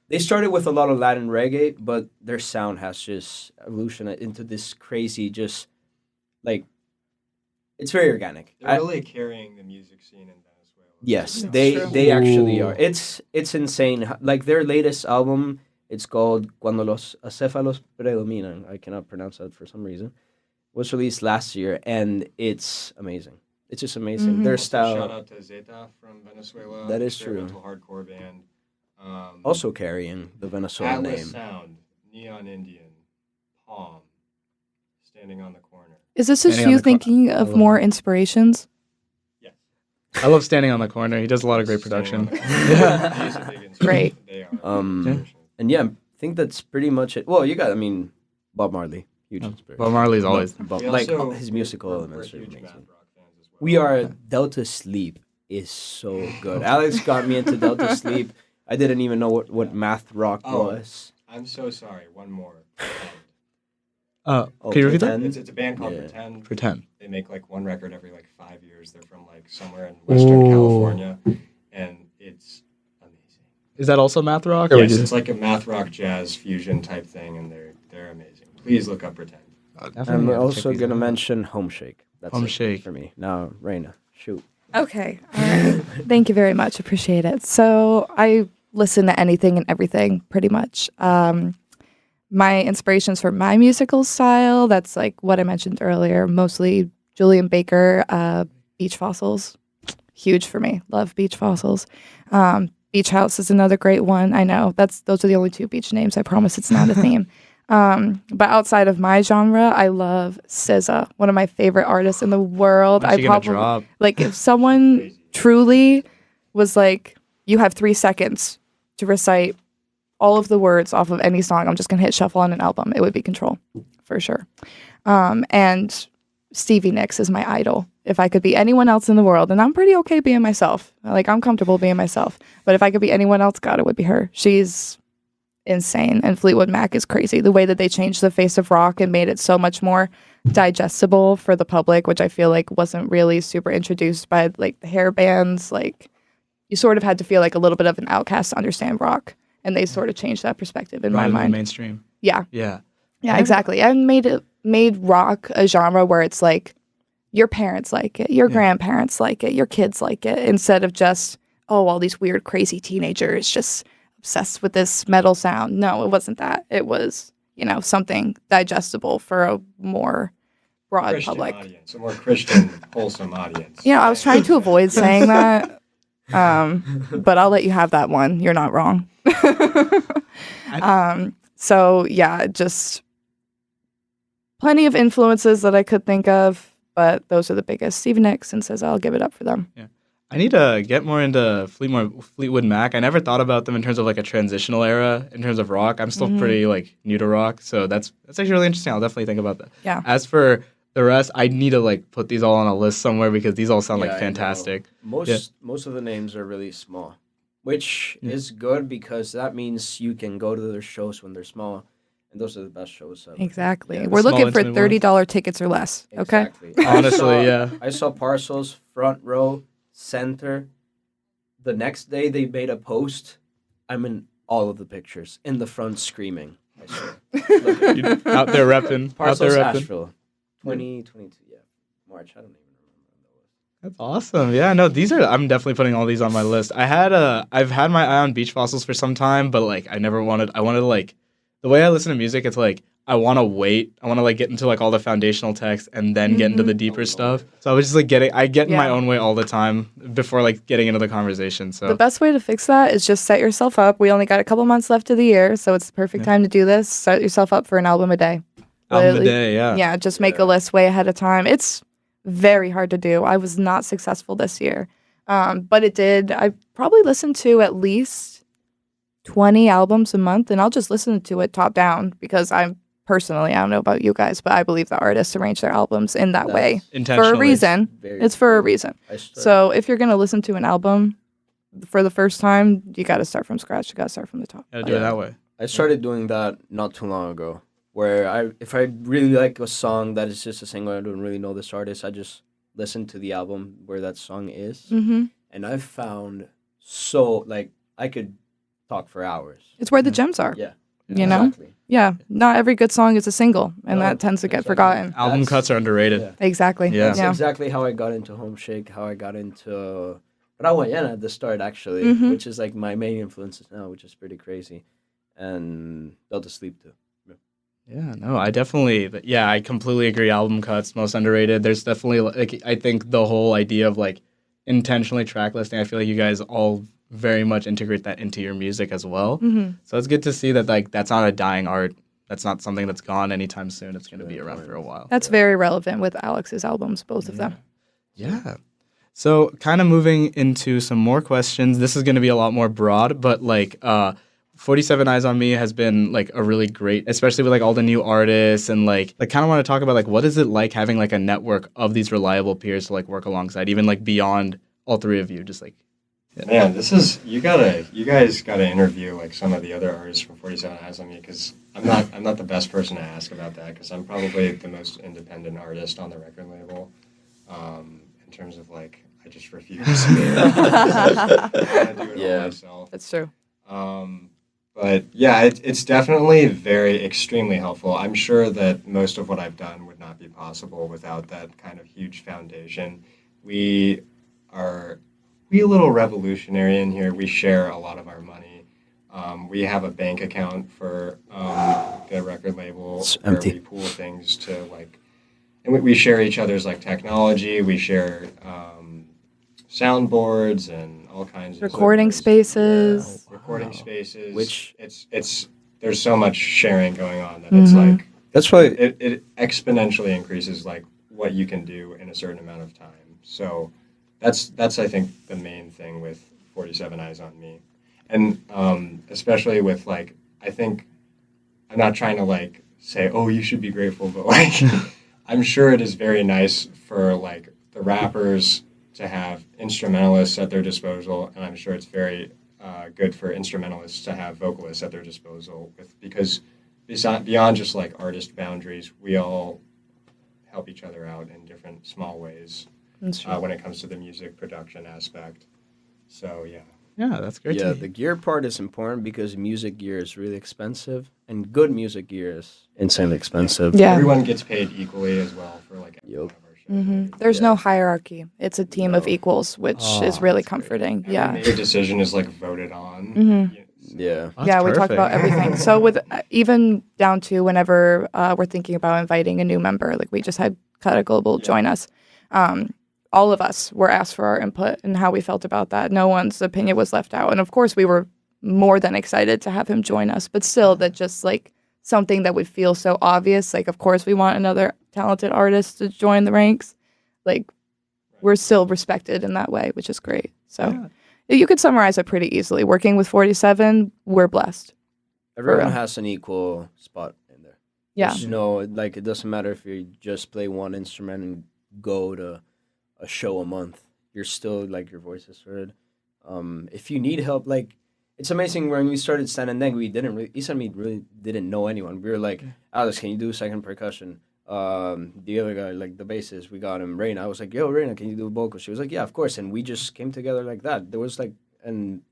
they started with a lot of Latin reggae, but their sound has just evolutioned into this crazy, just like, it's very organic. They're really carrying the music scene in Venezuela. Yes, they actually are. It's insane. Like their latest album, it's called Cuando los acéfalos predominan. I cannot pronounce that for some reason. Was released last year, and it's amazing. It's just amazing. Mm-hmm. Their Also, style. shout out to Zeta from Venezuela. That is true. Experimental hardcore band. Also carrying the Venezuelan Atlas name. Sound, Neon Indian, Palm, Standing on the Corner. Is this just Standing on you the corner. thinking of more inspirations? Yes. I love Standing on the Corner. He does a lot of great production. He is a big inspiration. Great. They are. And yeah, I think that's pretty much it. Well, you got, Bob Marley. Huge inspiration. Bob Marley's always. Bob, We like also- his musical we're elements are huge amazing. math rock fans as well. We are Delta Sleep is so good. Alex got me into Delta Sleep. I didn't even know what math rock was. I'm so sorry. One more. Can you repeat that? Pretend? It's a band called Yeah. Pretend. Pretend. They make one record every 5 years. They're from somewhere in Western Ooh. California, and it's amazing. Is that also math rock? Or Yes, just... it's like a math rock jazz fusion type thing, and they're amazing. Please look up Pretend. I'm also going to mention Home Shake. That's Home it Shake. for me. Now, Rayna, shoot. Okay. All right. Thank you very much. Appreciate it. So I listen to anything and everything pretty much. My inspirations for my musical style, that's like what I mentioned earlier, mostly Julian Baker, Beach Fossils. Huge for me. Love Beach Fossils. Beach House is another great one. I know those are the only 2 beach names. I promise it's not a theme. But outside of my genre, I love SZA, one of my favorite artists in the world. When's she gonna drop? Like if someone truly was like, you have 3 seconds to recite all of the words off of any song, I'm just gonna hit shuffle on an album, it would be Control, for sure. And Stevie Nicks is my idol. If I could be anyone else in the world, and I'm pretty okay being myself, like I'm comfortable being myself, but if I could be anyone else, God, it would be her. She's insane. And Fleetwood Mac is crazy. The way that they changed the face of rock and made it so much more digestible for the public, which I feel like wasn't really super introduced by like the hair bands. Like you sort of had to feel like a little bit of an outcast to understand rock, and they sort of changed that perspective in my Rather than mind. mainstream. Yeah, Yeah. exactly. And made rock a genre where it's like your parents like it, your grandparents like it, your kids like it, instead of just all these weird crazy teenagers just obsessed with this metal sound. No, it wasn't that. It was, something digestible for a more broad Christian public. audience, a more Christian, wholesome audience. I was trying to avoid saying that, but I'll let you have that one. You're not wrong. So yeah, just plenty of influences that I could think of, but those are the biggest. Stevie Nicks and SZA, I'll give it up for them. Yeah. I need to get more into Fleetwood Mac. I never thought about them in terms of like a transitional era in terms of rock. I'm still pretty like new to rock, so that's actually really interesting. I'll definitely think about that. Yeah. As for the rest, I need to like put these all on a list somewhere because these all sound Yeah, like I know. fantastic. Most of the names are really small, which is good because that means you can go to their shows when they're small, and those are the best shows ever. Exactly. Yeah. We're Small, looking for intimate ones. $30 tickets or less. Okay. Exactly. Honestly, yeah. I saw Parcels front row, center. The next day they made a post. I'm in all of the pictures in the front screaming. I swear. Look at it. Out there repping. Parcels out there repping. Asheville, 2022. Yeah, March. I don't even remember when that was. That's awesome. Yeah, no, I'm definitely putting all these on my list. I've had my eye on beach fossils for some time, but like I wanted to like, the way I listen to music, it's like, I want to wait. I want to like get into like all the foundational text and then get into the deeper stuff. So I was just like I get in my Yeah. own way all the time before like getting into the conversation. So The best way to fix that is just set yourself up. We only got a couple months left of the year, so it's the perfect time to do this. Set yourself up for an album a day. album a Literally- day, yeah. Yeah, just make a list way ahead of time. It's very hard to do. I was not successful this year, but it did. I probably listened to at least 20 albums a month, and I'll just listen to it top down because I don't know about you guys, but I believe the artists arrange their albums in that way for a Intentionally. reason. Very It's for a true. reason. I started- So if you're going to listen to an album for the first time, you got to start from scratch. You got to start from the top. Gotta do it that way. I started doing that not too long ago, where if I really like a song that is just a single, I don't really know this artist, I just listen to the album where that song is, Mm-hmm. and I've found I could talk for hours. It's where the gems are. Yeah, You know? exactly. Yeah. Not every good song is a single, and No, that tends to get exactly. forgotten. Album That's- cuts are underrated. yeah. Exactly. Yeah. That's Yeah. exactly how I got into Home Shake, how I got into Rawayana at the start, actually, Mhm. which is like my main influences now, which is pretty crazy, and Delta Sleep too. Yeah, no, I completely agree. Album cuts, most underrated. There's definitely, like, I think the whole idea of, like, intentionally track listing, I feel like you guys all very much integrate that into your music as well. Mm-hmm. So it's good to see that, like, that's not a dying art. That's not something that's gone anytime soon. It's going to be Very around for a while. That's very relevant with Alex's albums, both of them. Yeah. So kind of moving into some more questions. This is going to be a lot more broad, but, like, 47 Eyes on Me has been like a really great, especially with like all the new artists and like kind of want to talk about like what is it like having like a network of these reliable peers to like work alongside, even like beyond all three of you, just like Man, this is you guys gotta interview like some of the other artists from 47 Eyes on Me because I'm not the best person to ask about that because I'm probably the most independent artist on the record label. In terms of like, I just refuse. I want to do it all myself. That's true. But yeah, it's definitely extremely helpful. I'm sure that most of what I've done would not be possible without that kind of huge foundation. We are a little revolutionary in here. We share a lot of our money. We have a bank account for the record label It's where empty. we pool things to like, and we share each other's like technology. We share soundboards and all kinds of Recording spaces. recording spaces. Which- it's there's so much sharing going on that it's like That's why it exponentially increases like what you can do in a certain amount of time. So that's I think the main thing with 47 Eyes on Me, and especially with like I think I'm not trying to like say you should be grateful, but like I'm sure it is very nice for like the rappers to have instrumentalists at their disposal, and I'm sure it's very good for instrumentalists to have vocalists at their disposal because beyond just like artist boundaries, we all help each other out in different small ways That's true. when it comes to the music production aspect. So yeah. yeah, that's great. yeah, to the gear part is important because music gear is really expensive, and good music gear is insanely expensive. Yeah. Everyone gets paid equally as well for like every Yup. one of our shows. hmm There's no hierarchy. It's a team of No. equals, which is Oh, really that's great. comforting. Every Yeah. major decision is like voted on. Mhm. Yeah. That's Yeah, we talk perfect. about everything. So with even down to whenever we're thinking about inviting a new member, like we just had Kata Global join us. All of us were asked for our input and how we felt about that. No one's opinion was left out. And of course, we were more than excited to have him join us. But still, that just like something that would feel so obvious. Like, of course, we want another talented artist to join the ranks. Like, we're still respected in that way, which is great. So you could summarize it pretty easily. Working with 47, we're blessed. Everyone real. has an equal spot in there. Yeah. There's no, like, it doesn't matter if you just play one instrument and go to a show a month. You're still, like, your voice is heard. If you need help, like, it's amazing when we started Stand and Then, Isa and me really didn't know anyone. We were like, Alex, can you do second percussion? The other guy, like the bassist, we got him, Rayna. I was like, yo, Rayna, can you do vocals? She was like, yeah, of course. And we just came together like that. There was like, and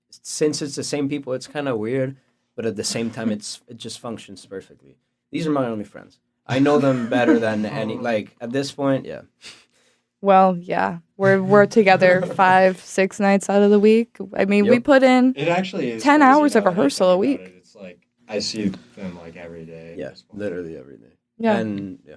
since it's the same people, it's kind of weird, but at the same time, it just functions perfectly. These are my only friends. I know them better than any, like, at this point, yeah. Well, yeah, we're together 5-6 nights out of the week. I mean, we put in It actually is 10 crazy hours of now that I rehearsal a think about week. it. It's like I see them like every day. at Yeah, this point. literally every day. Yeah. And, yeah.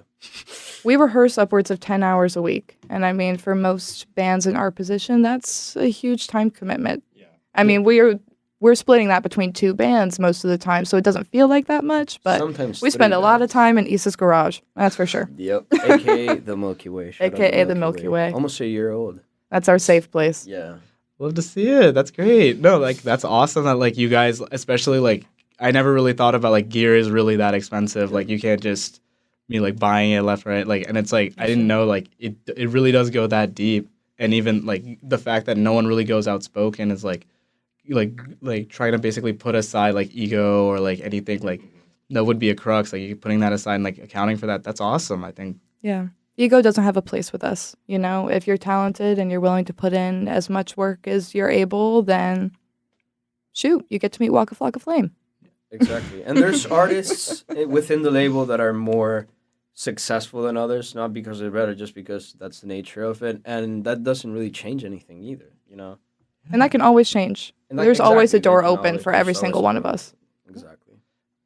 We rehearse upwards of 10 hours a week. And I mean, for most bands in our position, that's a huge time commitment. Yeah. I mean, we're splitting that between 2 bands most of the time, so it doesn't feel like that much, but Sometimes we spend 3 a lot of bands. time in Issa's garage. That's for sure. Yep. AKA the Milky Way. Shout out AKA the Milky Way. Almost a year old. That's our safe place. Yeah. Love to see it. That's great. No, like that's awesome that like you guys, especially like I never really thought about like gear is really that expensive. Like you can't just be like buying it left, right. Like, and it's like I didn't know like it really does go that deep. And even like the fact that no one really goes outspoken is like trying to basically put aside like ego or like anything like that would be a crux. Like you putting that aside and like accounting for that. That's awesome. I think. Yeah. Ego doesn't have a place with us. You know, if you're talented and you're willing to put in as much work as you're able, then shoot, you get to meet Walk a Flock of Flame. Exactly. And there's artists within the label that are more successful than others, not because they're better, just because that's the nature of it. And that doesn't really change anything either, you know? And that can always change. And that- There's always a exactly, door that can open always- for every there's single always one a of door us. open. Exactly.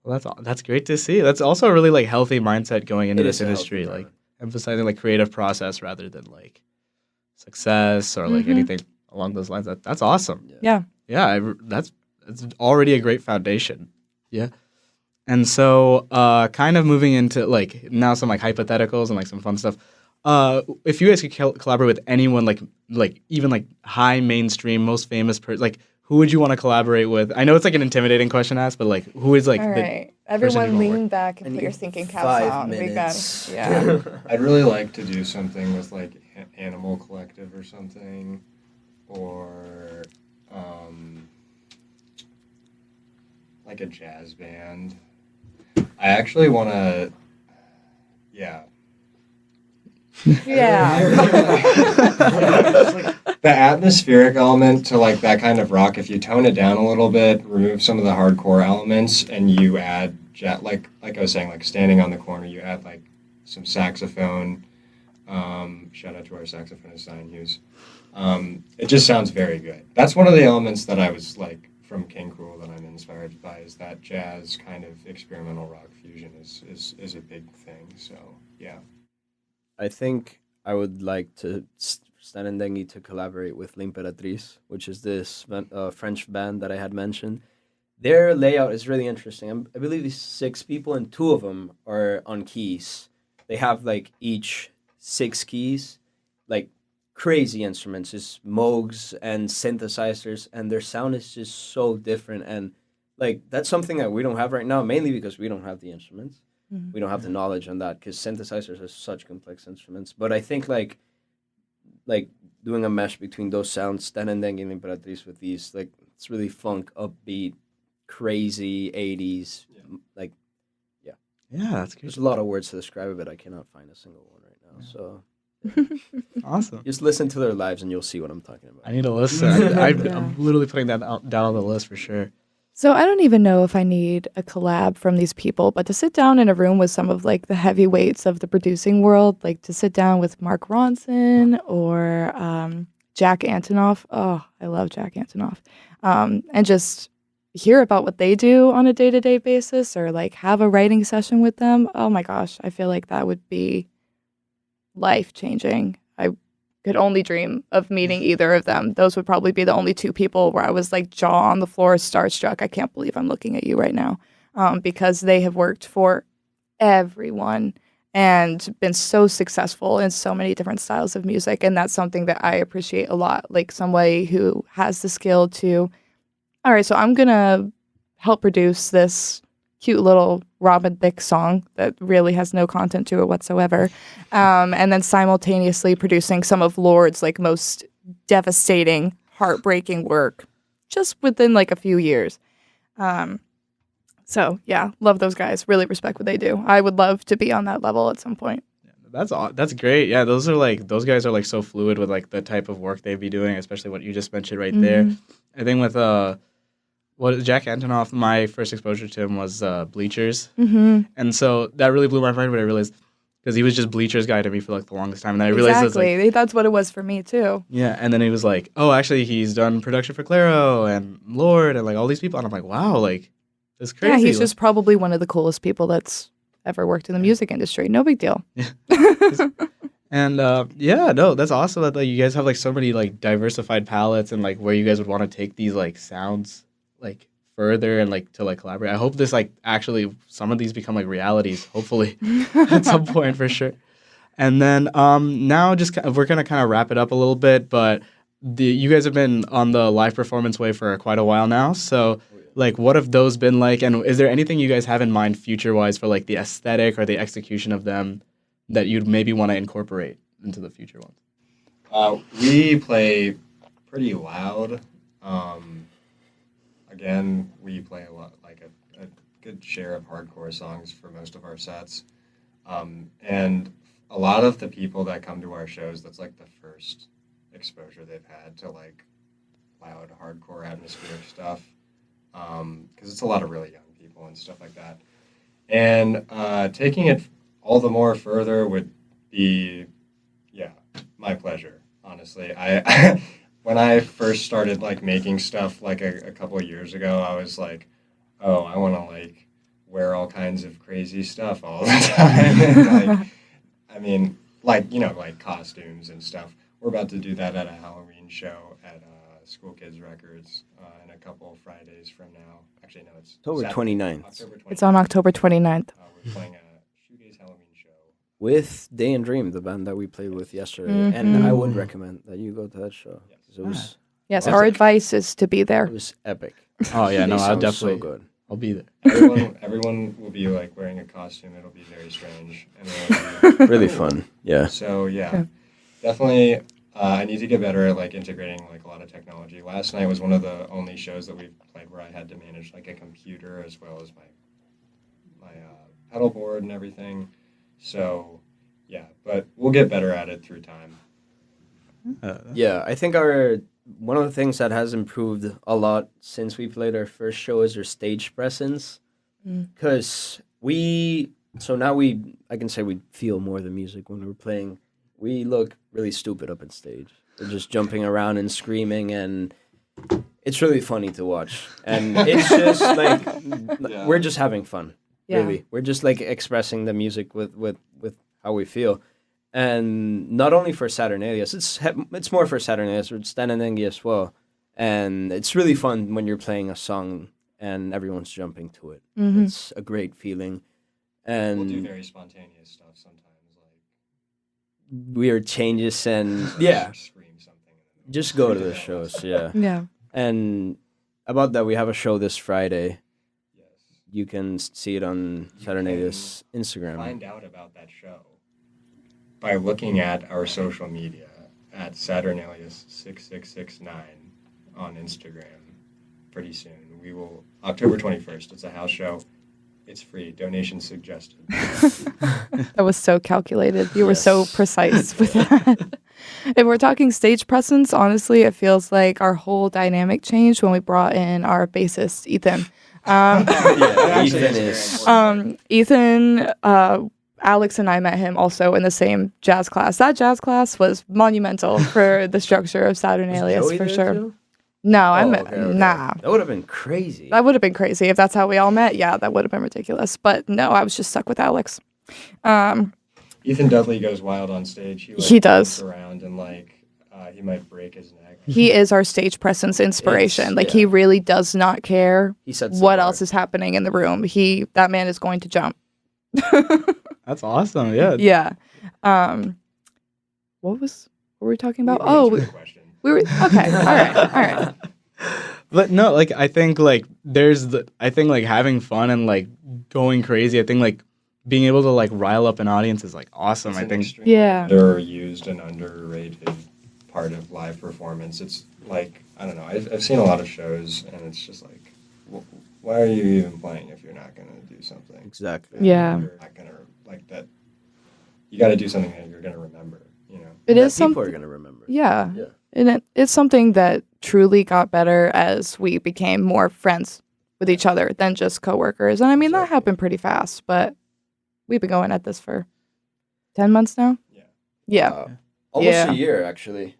Well, that's great to see. That's also a really like healthy mindset going into It this is a healthy industry, like mindset. emphasizing like creative process rather than like success or like anything along those lines. That's awesome. Yeah. Yeah, that's already a great foundation. Yeah. And so kind of moving into like now some like hypotheticals and like some fun stuff. If you guys could collaborate with anyone like even like high mainstream, most famous person, like who would you want to collaborate with? I know it's like an intimidating question to ask, but like who is like All the right. person Everyone you wanna lean back and I put need your thinking caps 5 on. minutes. We got, yeah. I'd really like to do something with like Animal Collective or something, or like a jazz band. I actually want to, yeah. Yeah. Just, like, the atmospheric element to like that kind of rock, if you tone it down a little bit, remove some of the hardcore elements, and you add like I was saying, like standing on the corner, you add like some saxophone. Shout out to our saxophonist Zion Hughes. It just sounds very good. That's one of the elements that I was like from King Cruel that I'm inspired by, is that jazz kind of experimental rock fusion is a big thing. So yeah. I think I would like to Stan and Dengi to collaborate with L'Imperatrice, which is this French band that I had mentioned. Their layout is really interesting. I believe it's 6 people and 2 of them are on keys. They have like each 6 keys, like crazy instruments, just Moogs and synthesizers, and their sound is just so different. And like that's something that we don't have right now, mainly because we don't have the instruments. We don't have the knowledge on that because synthesizers are such complex instruments. But I think like doing a mesh between those sounds, Stan and Dengi and L'Imperatrice with these, like it's really funk, upbeat, crazy 80s. Like Yeah, that's good. there's a lot of words to describe it, but I cannot find a single one right now. So Awesome. just listen to their lives and you'll see what I'm talking about. I need to listen. I'm literally putting that down on the list for sure. So I don't even know if I need a collab from these people, but to sit down in a room with some of like the heavyweights of the producing world, like to sit down with Mark Ronson or Jack Antonoff. Oh, I love Jack Antonoff. And just hear about what they do on a day-to-day basis, or like have a writing session with them. Oh my gosh, I feel like that would be life-changing. I could only dream of meeting either of them. Those would probably be the only 2 people where I was like jaw on the floor, starstruck. I can't believe I'm looking at you right now, because they have worked for everyone and been so successful in so many different styles of music. And that's something that I appreciate a lot. Like somebody who has the skill to, all right, so I'm going to help produce this cute little Robin Thicke song that really has no content to it whatsoever. And then simultaneously producing some of Lord's like most devastating, heartbreaking work just within like a few years. So yeah, love those guys. Really respect what they do. I would love to be on that level at some point. That's great. Yeah, those guys are like so fluid with like the type of work they'd be doing, especially what you just mentioned right there. I think with Jack Antonoff, my first exposure to him was Bleachers, and so that really blew my mind when I realized, because he was just Bleachers guy to me for like the longest time, and I realized exactly that's what it was for me too. Yeah, and then he was like, oh, actually, he's done production for Clairo and Lord and like all these people, and I'm like, wow, like. It's crazy. Yeah, he's just probably one of the coolest people that's ever worked in the music industry. No big deal. And no, that's awesome that like, you guys have like so many like diversified palettes and like where you guys would want to take these like sounds like further and like to like collaborate. I hope this like actually some of these become like realities, hopefully at some point for sure. And then now just we're gonna kind of wrap it up a little bit, but you guys have been on the live performance way for quite a while now, so. Like, what have those been like? And is there anything you guys have in mind future-wise for, like, the aesthetic or the execution of them that you'd maybe want to incorporate into the future ones? We play pretty loud. Again, we play a lot, like a good share of hardcore songs for most of our sets. And a lot of the people that come to our shows, that's, like, the first exposure they've had to, like, loud, hardcore, atmospheric stuff. Because it's a lot of really young people and stuff like that. And taking it all the more further would be, my pleasure, honestly. I when I first started, like, making stuff, like, a couple of years ago, I was like, oh, I want to, like, wear all kinds of crazy stuff all the time. And, like, I mean, like, you know, like, costumes and stuff. We're about to do that at a Halloween show at School Kids Records in a couple Fridays from now. Actually, no, it's October 29th. It's on October 29th. We're playing a shoegaze Halloween show. With Day and Dream, the band that we played with yesterday. And I would recommend that you go to that show. It was Yes, our advice is to be there. It was epic. Oh, yeah, no, I'll definitely. So good. I'll be there. Everyone will be, like, wearing a costume. It'll be very strange. And it'll be Really fun. Yeah. So, definitely... I need to get better at, like, integrating, like, a lot of technology. Last night was one of the only shows that we've played where I had to manage, like, a computer as well as my pedal board and everything. So, but we'll get better at it through time. I think one of the things that has improved a lot since we played our first show is our stage presence. Because I can say we feel more the music when we're playing. We look really stupid up on stage. We're just jumping around and screaming, and it's really funny to watch. And it's just like we're just having fun. Yeah. Really, we're just like expressing the music with how we feel, and not only for Saturnalias. It's more for Saturnalias. It's Stananengi as well, and it's really fun when you're playing a song and everyone's jumping to it. It's a great feeling, and We'll do very spontaneous stuff sometimes. Weird changes and Scream something. just go to the shows. Yeah. And about that, we have a show this Friday. Yes. You can see it on Saturnalias Instagram. Find out about that show by looking at our social media at Saturnalias6669 on Instagram. Pretty soon, we will October 21st. It's a house show. It's free. Donation suggested. That was so calculated. You were so precise with that. If we're talking stage presence, honestly, it feels like our whole dynamic changed when we brought in our bassist, Ethan. Ethan is. Ethan, Alex and I met him also in the same jazz class. That jazz class was monumental for the structure of Saturnalias, for sure. Too? No, nah. That would have been crazy. That would have been crazy if that's how we all met. Yeah, that would have been ridiculous. But no, I was just stuck with Alex. Ethan Dudley goes wild on stage. He does. Around and he might break his neck. He is our stage presence inspiration. He really does not care what else is happening in the room. That man is going to jump. That's awesome. Yeah. Yeah. What were we talking about? We Oh, answered the question. we were okay. All right. All right. But no, like I think like I think like having fun and like going crazy. I think like being able to like rile up an audience is like awesome. It's I an think. extremely Yeah. underused and underrated part of live performance. It's like, I don't know, I've seen a lot of shows, and it's just like, why are you even playing if you're not going to do something? Exactly. Yeah. You're not going to, like, that, you got to do something that you're going to remember, you know? It is People something. are gonna remember. Yeah. Yeah. And it's something that truly got better as we became more friends with each other than just coworkers. And I mean, that Exactly. happened pretty fast, but we've been going at this for 10 months now. Yeah. Yeah. Almost Yeah. a year actually.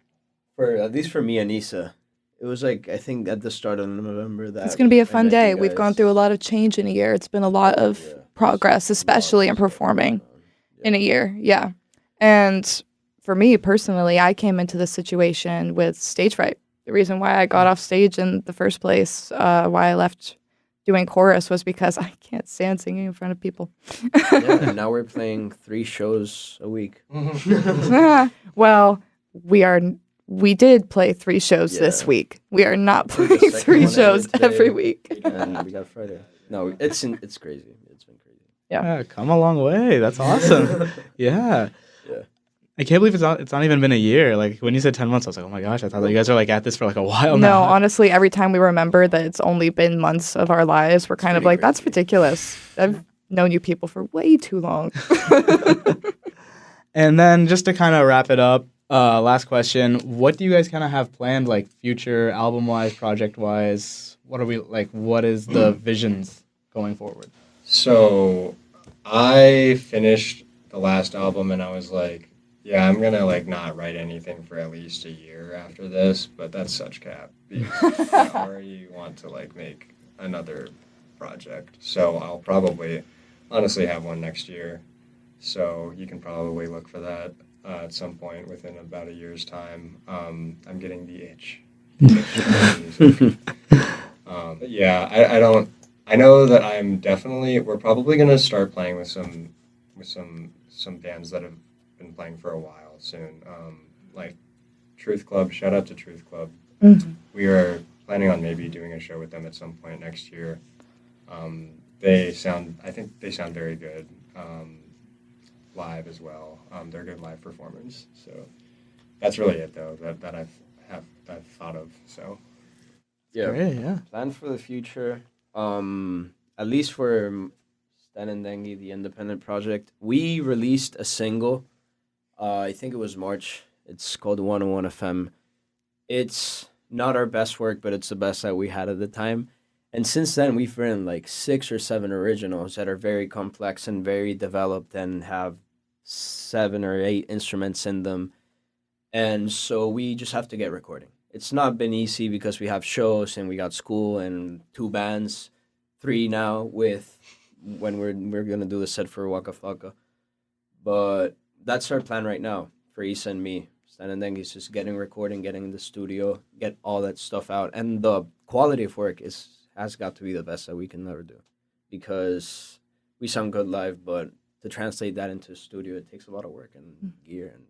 For at least for me and Issa. It was like I think at the start of November that It's going to be a I fun met day. you We've gone guys. through a lot of change in a year. It's been a lot of Yeah. progress, especially in performing in a year. Yeah. And for me personally, I came into this situation with stage fright. The reason why I got off stage in the first place, why I left doing chorus, was because I can't stand singing in front of people. Yeah, and now we're playing 3 shows a week. Well, we did play 3 shows this Yeah. week. We are not I think the playing second 3 one shows ended every today. week. And we got Friday. No, it's crazy. It's been crazy. Yeah, come a long way. That's awesome. Yeah. Yeah. I can't believe it's not even been a year. Like when you said 10 months, I was like, oh my gosh, I thought that you guys are like at this for like a while No, now. honestly, every time we remember that it's only been months of our lives, we're kind of pretty like, that's crazy. ridiculous. I've known you people for way too long. And then just to kind of wrap it up, last question: what do you guys kind of have planned, like future album-wise, project-wise? What are we like? What is the visions going forward? So I finished the last album, and I was like, yeah, I'm gonna like not write anything for at least a year after this, but that's such cap. Because I already want to like make another project. So I'll probably honestly have one next year. So you can probably look for that at some point within about a year's time. I'm getting the itch. But yeah, I don't. I know that I'm definitely. We're probably gonna start playing with some bands that have been playing for a while soon. Like Truth Club. Shout out to Truth Club. We are planning on maybe doing a show with them at some point next year. I think they sound very good live as well. They're good live performers. So that's really it though that I've thought of. So Yeah. Great, yeah. Plan for the future. At least for Stan and Dengi, the independent project, we released a single. I think it was March. It's called 101 FM. It's not our best work, but it's the best that we had at the time. And since then, we've written like 6 or 7 originals that are very complex and very developed and have 7 or 8 instruments in them. And so we just have to get recording. It's not been easy because we have shows and we got school and 2 bands, 3 now with when we're gonna do the set for Waka Flocka. But that's our plan right now for Issa and me. Stan and Dengi is just getting recording, getting in the studio, get all that stuff out, and the quality of work has got to be the best that we can ever do, because we sound good live, but to translate that into a studio, it takes a lot of work and gear and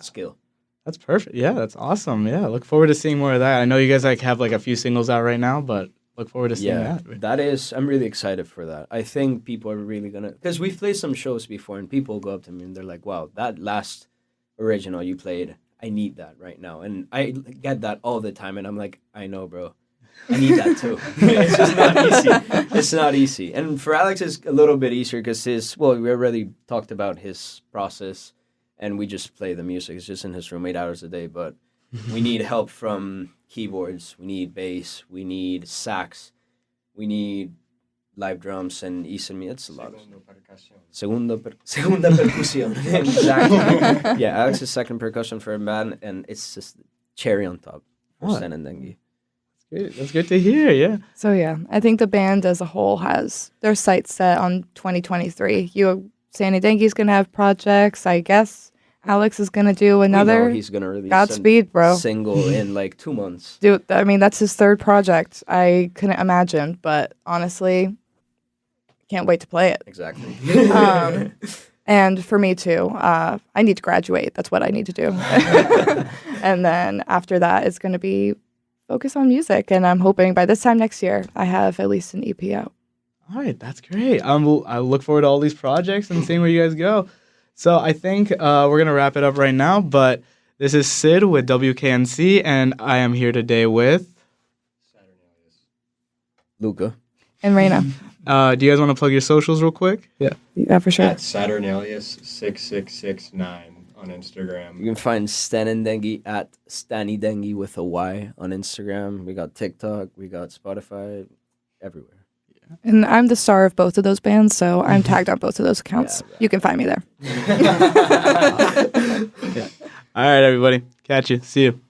skill. That's perfect. Yeah, that's awesome. Yeah, look forward to seeing more of that. I know you guys like have like a few singles out right now, but look forward to seeing that. That is, I'm really excited for that. I think people are really gonna, because we've played some shows before and people go up to me and they're like, wow, that last original you played, I need that right now. And I get that all the time and I'm like, I know, bro. I need that too. It's just not easy. It's not easy. And for Alex, it's a little bit easier because we already talked about his process and we just play the music. It's just in his room 8 hours a day. But we need help from keyboards. We need bass. We need sax. We need live drums and Issa and me. It's a lot of Segunda percusión. Exactly. Yeah, Alex's second percussion for a band, and it's just cherry on top for Stan and Dengi. That's good to hear. Yeah. So yeah, I think the band as a whole has their sights set on 2023. Sandy Dengi's gonna have projects. I guess Alex is gonna do another. He's gonna release Godspeed, bro. Single in like 2 months. Dude, I mean that's his 3rd project. I couldn't imagine, but honestly, can't wait to play it. Exactly. And for me too, I need to graduate. That's what I need to do. And then after that, it's going to be focus on music. And I'm hoping by this time next year, I have at least an EP out. All right, that's great. I look forward to all these projects and seeing where you guys go. So I think we're going to wrap it up right now. But this is Sid with WKNC, and I am here today with Saturnalias. Luca. And Rayna. Do you guys want to plug your socials real quick? Yeah. Yeah, for sure. At Saturnalias6669 on Instagram. You can find Stan and Dengi at Stani Dengi with a Y on Instagram. We got TikTok, we got Spotify, everywhere. And I'm the star of both of those bands, so I'm tagged on both of those accounts. Yeah. You can find me there. All right, everybody. Catch you. See you.